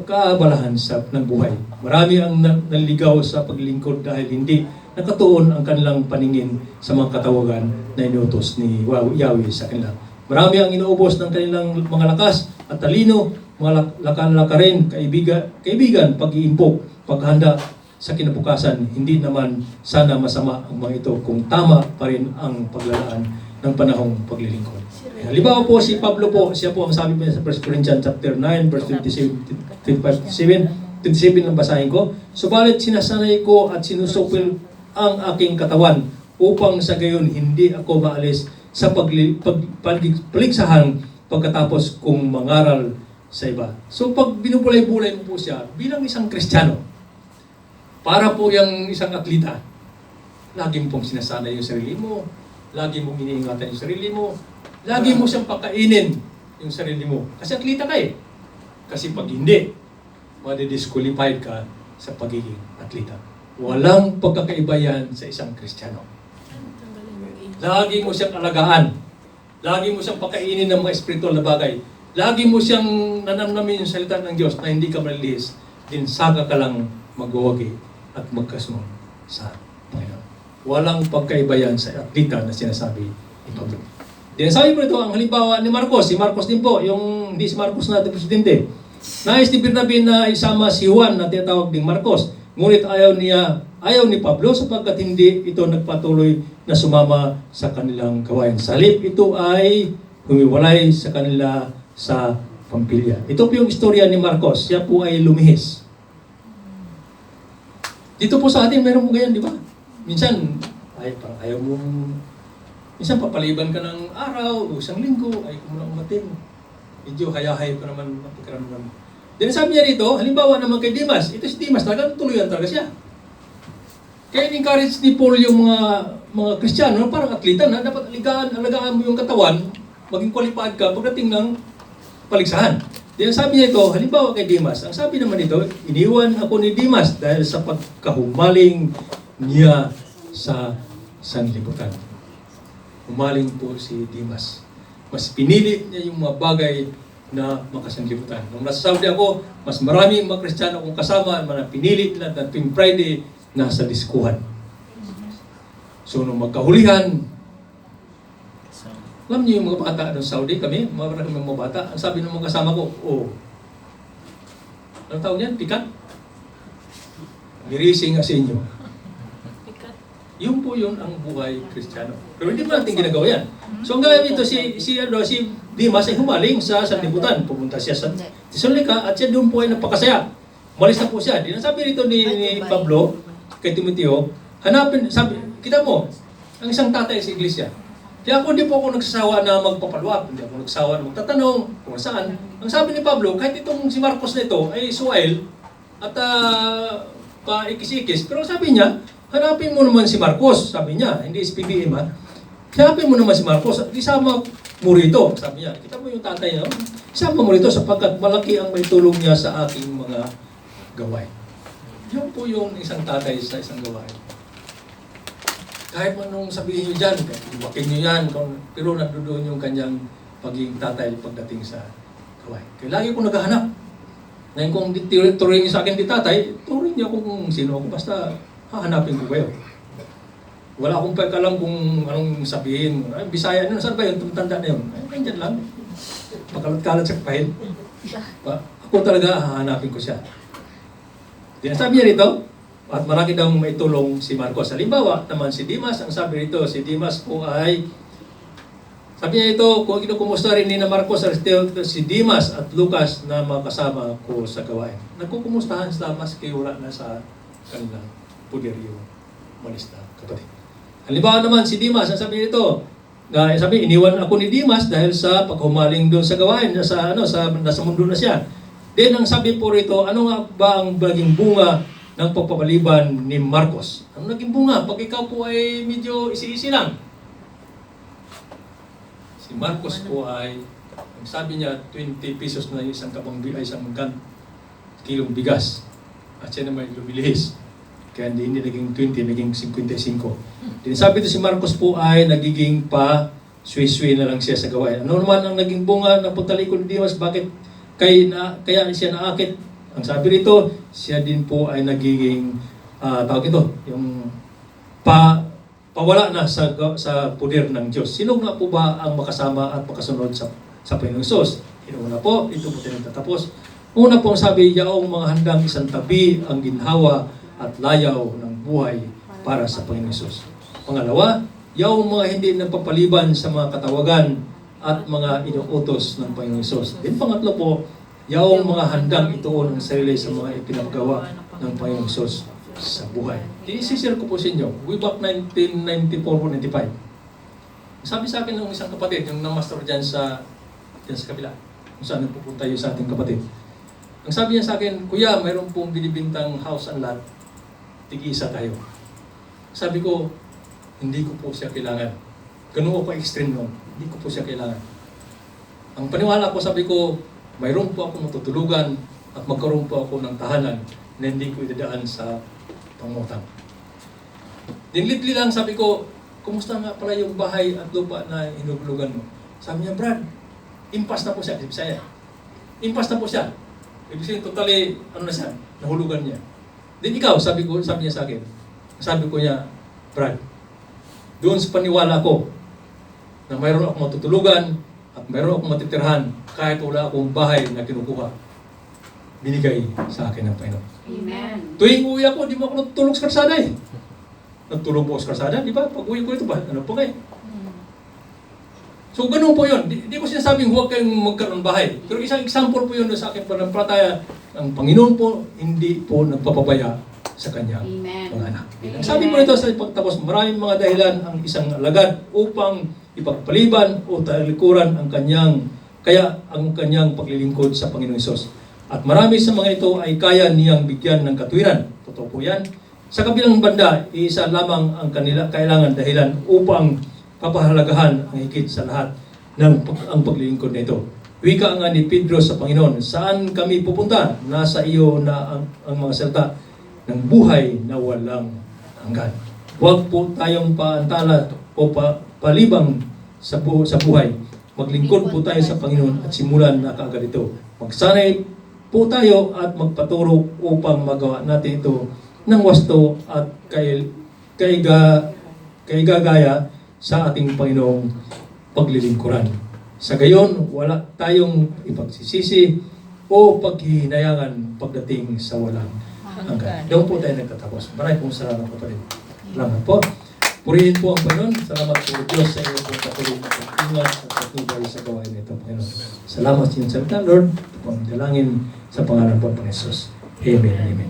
kaabalahan ng buhay. Marami ang naligaw sa paglilingkod dahil hindi nakatuon ang kanilang paningin sa mga katawagan na inutos ni Yahweh sa kanila. Marami ang inuubos ng kanilang mga lakas at talino, mga lakan-lakarin, kaibigan, pag-iimpok, paghanda sa kinabukasan. Hindi naman sana masama ang mga ito kung tama pa rin ang paglalaan ng panahong paglilingkod. Halimbawa po si Pablo po, siya po ang sabi niya sa 1 Corinthians chapter 9, verse 25-27 ang basahin ko. Subalit sinasanay ko at sinusupil ang aking katawan upang sa gayon hindi ako maalis sa paligsahan pagkatapos kong mangaral sa iba. So pag binubulay-bulay mo po siya bilang isang Kristiyano, para po yung isang atleta, lagi mo pong sinasanay yung sarili mo, lagi mong iniingatan yung sarili mo, lagi mo siyang pakainin yung sarili mo. Kasi atleta ka eh. Kasi pag hindi, madidisqualified ka sa pagiging atleta. Walang pagkakaiba yan sa isang Kristiyano. Lagi mo siyang alagaan. Lagi mo siyang pakainin ng mga espiritual na bagay. Lagi mo siyang nanamnamin yung salita ng Diyos na hindi ka malilihis. Din saka ka lang magwawagi at magkasunod sa Panginoon. Walang pagkaiba yan sa atleta na sinasabi ni Pablo. Dinasabi po ito, ang halimbawa ni Marcos. Si Marcos din po, yung hindi si Marcos natin presidente. Nais ni Bernabe na isama si Juan na tinatawag ding Marcos. Ngunit ayaw ni Pablo sapagkat hindi ito nagpatuloy na sumama sa kanilang gawain. Sa halip, ito ay humiwalay sa kanila sa Pampilya. Ito po yung istorya ni Marcos. Siya po ay lumihis. Dito po sa atin, meron po ganyan, di ba? Minsan, ayaw mong... Minsan papaliban ka ng araw o isang linggo, ay kung lang umating. Medyo hayahay pa naman mapagkaramdam. Then sabi niya rito, halimbawa naman kay Dimas, ito si Dimas, talagang tuluyan talaga siya. Kaya in-encourage ni Paul yung mga Kristiyano, parang atleta na, dapat alagaan mo yung katawan, maging qualified ka pagdating ng paligsahan. Then sabi niya ito, halimbawa kay Dimas, ang sabi naman ito, iniwan ako ni Dimas dahil sa pagkahumaling niya sa sanlibutan. Humaling po si Dimas. Mas pinili niya yung mga bagay na makasanglibutan. Nung nasa Saudi ako, mas marami mga Kristiyano akong kasama na pinili nila na tuwing Friday nasa diskuhan. So nung magkahulihan, alam niyo yung mga bata ng Saudi, kami mga bata, ang sabi ng mga kasama ko, anong tawag niyan? Pikat? Girising nga sa inyo. Yun po yun ang buhay Kristiyano. Pero hindi mo natin ginagawa yan. So ang gawin ito, si Dimas ay humaling sa sanlibutan. Pupunta siya sa Thessalonica at siya doon po ay napakasaya. Umalis na po siya. Sabi rito ni Pablo kay Timoteo, hanapin, sabi, kita mo, ang isang tatay sa iglesia. Kaya ako hindi po ako nagsasawa na magpapaluwap, hindi ako nagsasawa na magtatanong kung saan. Ang sabi ni Pablo, kahit itong si Marcos na ito ay suwail at paikis-ikis, pero sabi niya, hanapin mo naman si Marcos, sabi niya, hindi si PBM ha. Hanapin mo naman si Marcos, isama mo rito, sabi niya. Kita mo yung tatay niya, isama mo rito sapagkat malaki ang may tulong niya sa aking mga gawain. Yun po yung isang tatay sa isang gawain. Kahit man nung sabihin nyo dyan, iwakin nyo yan, pero nandoon yung kanyang pagiging tatay pagdating sa gawain. Kaya lagi ko naghahanap. Ngayon kung turing niyo sa akin di tatay, turing niyo ako kung sino ako, basta hahanapin ko kayo. Wala akong pagkalam kung anong sabihin. Ay, Bisaya, ano, saan ba yun? Tumutanda na yun. Ay, nandyan lang. Makalat-kalat sa kapahin. Ako talaga, hahanapin ko siya. Sabi niya rito, at marami daw may tulong si Marcos. Halimbawa, naman si Dimas, ang sabi rito, si Dimas po ay, sabi niya ito, kung kinukumusta rin ni na Marcos, si Dimas at Lucas na makasama ko sa gawain. Nagkukumustahan sila maski wala na sa kanilang puderyo malis na kapatid. Halimbawa naman si Dimas, ang sabi nito, sabi iniwan ako ni Dimas dahil sa paghumaling doon sa gawain, nasa mundo na siya. Then ang sabi po rito, ano nga ba ang naging bunga ng pagpapaliban ni Marcos? Ang naging bunga, pag ikaw po ay medyo isi-isi lang. Si Marcos po ay, ang sabi niya, 20 pesos na isang kilong bigas. At siya naman lumilihis. Kaya hindi naging 20, naging 55. Then sabi ito si Marcos po ay nagiging pa suwi-suwi na lang siya sa gawain. Ano naman ang naging bunga ng puntalikod ni Dimas? Bakit kaya siya naakit? Ang sabi rito, siya din po ay nagiging, tawag ito, yung pawala na sa puder ng Diyos. Sino nga po ba ang makasama at makasunod sa Panginoong Hesus? Una po, ito po tayo tatapos. Una po sabi, yaong mga handang isang tabi ang ginhawa at layaw ng buhay para sa Panginoong Hesus. Pangalawa, yaong mga hindi nagpapaliban sa mga katawagan at mga inuutos ng Panginoong Hesus. Then pangatlo po, yaong mga handang ituon ang sarili sa mga ipinagawa ng Panginoong Hesus sa buhay. I-share ko po sa inyo, way back 1994-95. Sabi sa akin ng isang kapatid, yung namaster dyan sa kabila. kung saan nagpupunta yun sa ating kapatid. Ang sabi niya sa akin, Kuya, mayroon pong binibintang house and lot, tig-isa tayo. Sabi ko, hindi ko po siya kailangan. Ganun ako extreme nun, hindi ko po siya kailangan. Ang paniwala ko, sabi ko, mayroon po akong matutulugan at magkaroon po ako ng tahanan na hindi ko idadaan sa pangutang. Dinlitli lang, sabi ko, kumusta nga pala yung bahay at lupa na hinugulugan mo? Sabi niya, Brad, impas na po siya. Ibig saya. Impas na po siya. Ibig sabihin, totally, ano na siya, nahulugan niya. Then ikaw, sabi niya sa akin, sabi ko niya, Brad, doon sa paniwala ko, na mayroon akong matutulugan at mayroon akong matitirhan kahit wala akong bahay na kinukuha, binigay sa akin ng Panginoon. Amen. Tuwing uwi ako, di mo ako natutulog sa karsada eh. Nagtulog po sa karsada, di ba? Pag uwi ko ito ba, ano po kayo? So, ganun po yun. Di ko sinasabing huwag kayong magkaroon ng bahay. Pero isang example po yun sa akin panampalataya. Ang Panginoon po, hindi po nagpapabaya sa kanyang Amen. mga anak. Ang sabi po nito sa pagtapos, maraming mga dahilan ang isang alagad upang ipagpaliban o talikuran ang kanyang paglilingkod sa Panginoong Hesus. At marami sa mga ito ay kaya niyang bigyan ng katwiran. Totoo po yan. Sa kabilang banda, isa lamang ang kanila kailangan dahilan upang papahalagahan ang higit sa lahat ng ang paglilingkod nito. Wika nga ni Pedro sa Panginoon, saan kami pupunta? Nasa iyo na ang mga salita ng buhay na walang hanggan. Huwag po tayong paantala o palibang sa buhay. Maglingkod po tayo sa Panginoon at simulan na kaagad ito. Magsanay po tayo at magpaturo upang magawa natin ito ng wasto at kaigagaya sa ating Panginoong paglilingkuran. Sa gayon, wala tayong ipagsisisi o paghihinayangan pagdating sa walang hanggan. Doon po tayo nagtatapos. Maraming pong salamat kapatid. Salamat po. Purihin po ang Panginoon. Salamat po Diyos sa iyo pong patuloy na pag-ingat at patnubay sa gawain nito, Panginoon. Salamat sa inyo sa Lord. Ito pong dalangin sa pangalan po ng Jesus. Amen. Amen.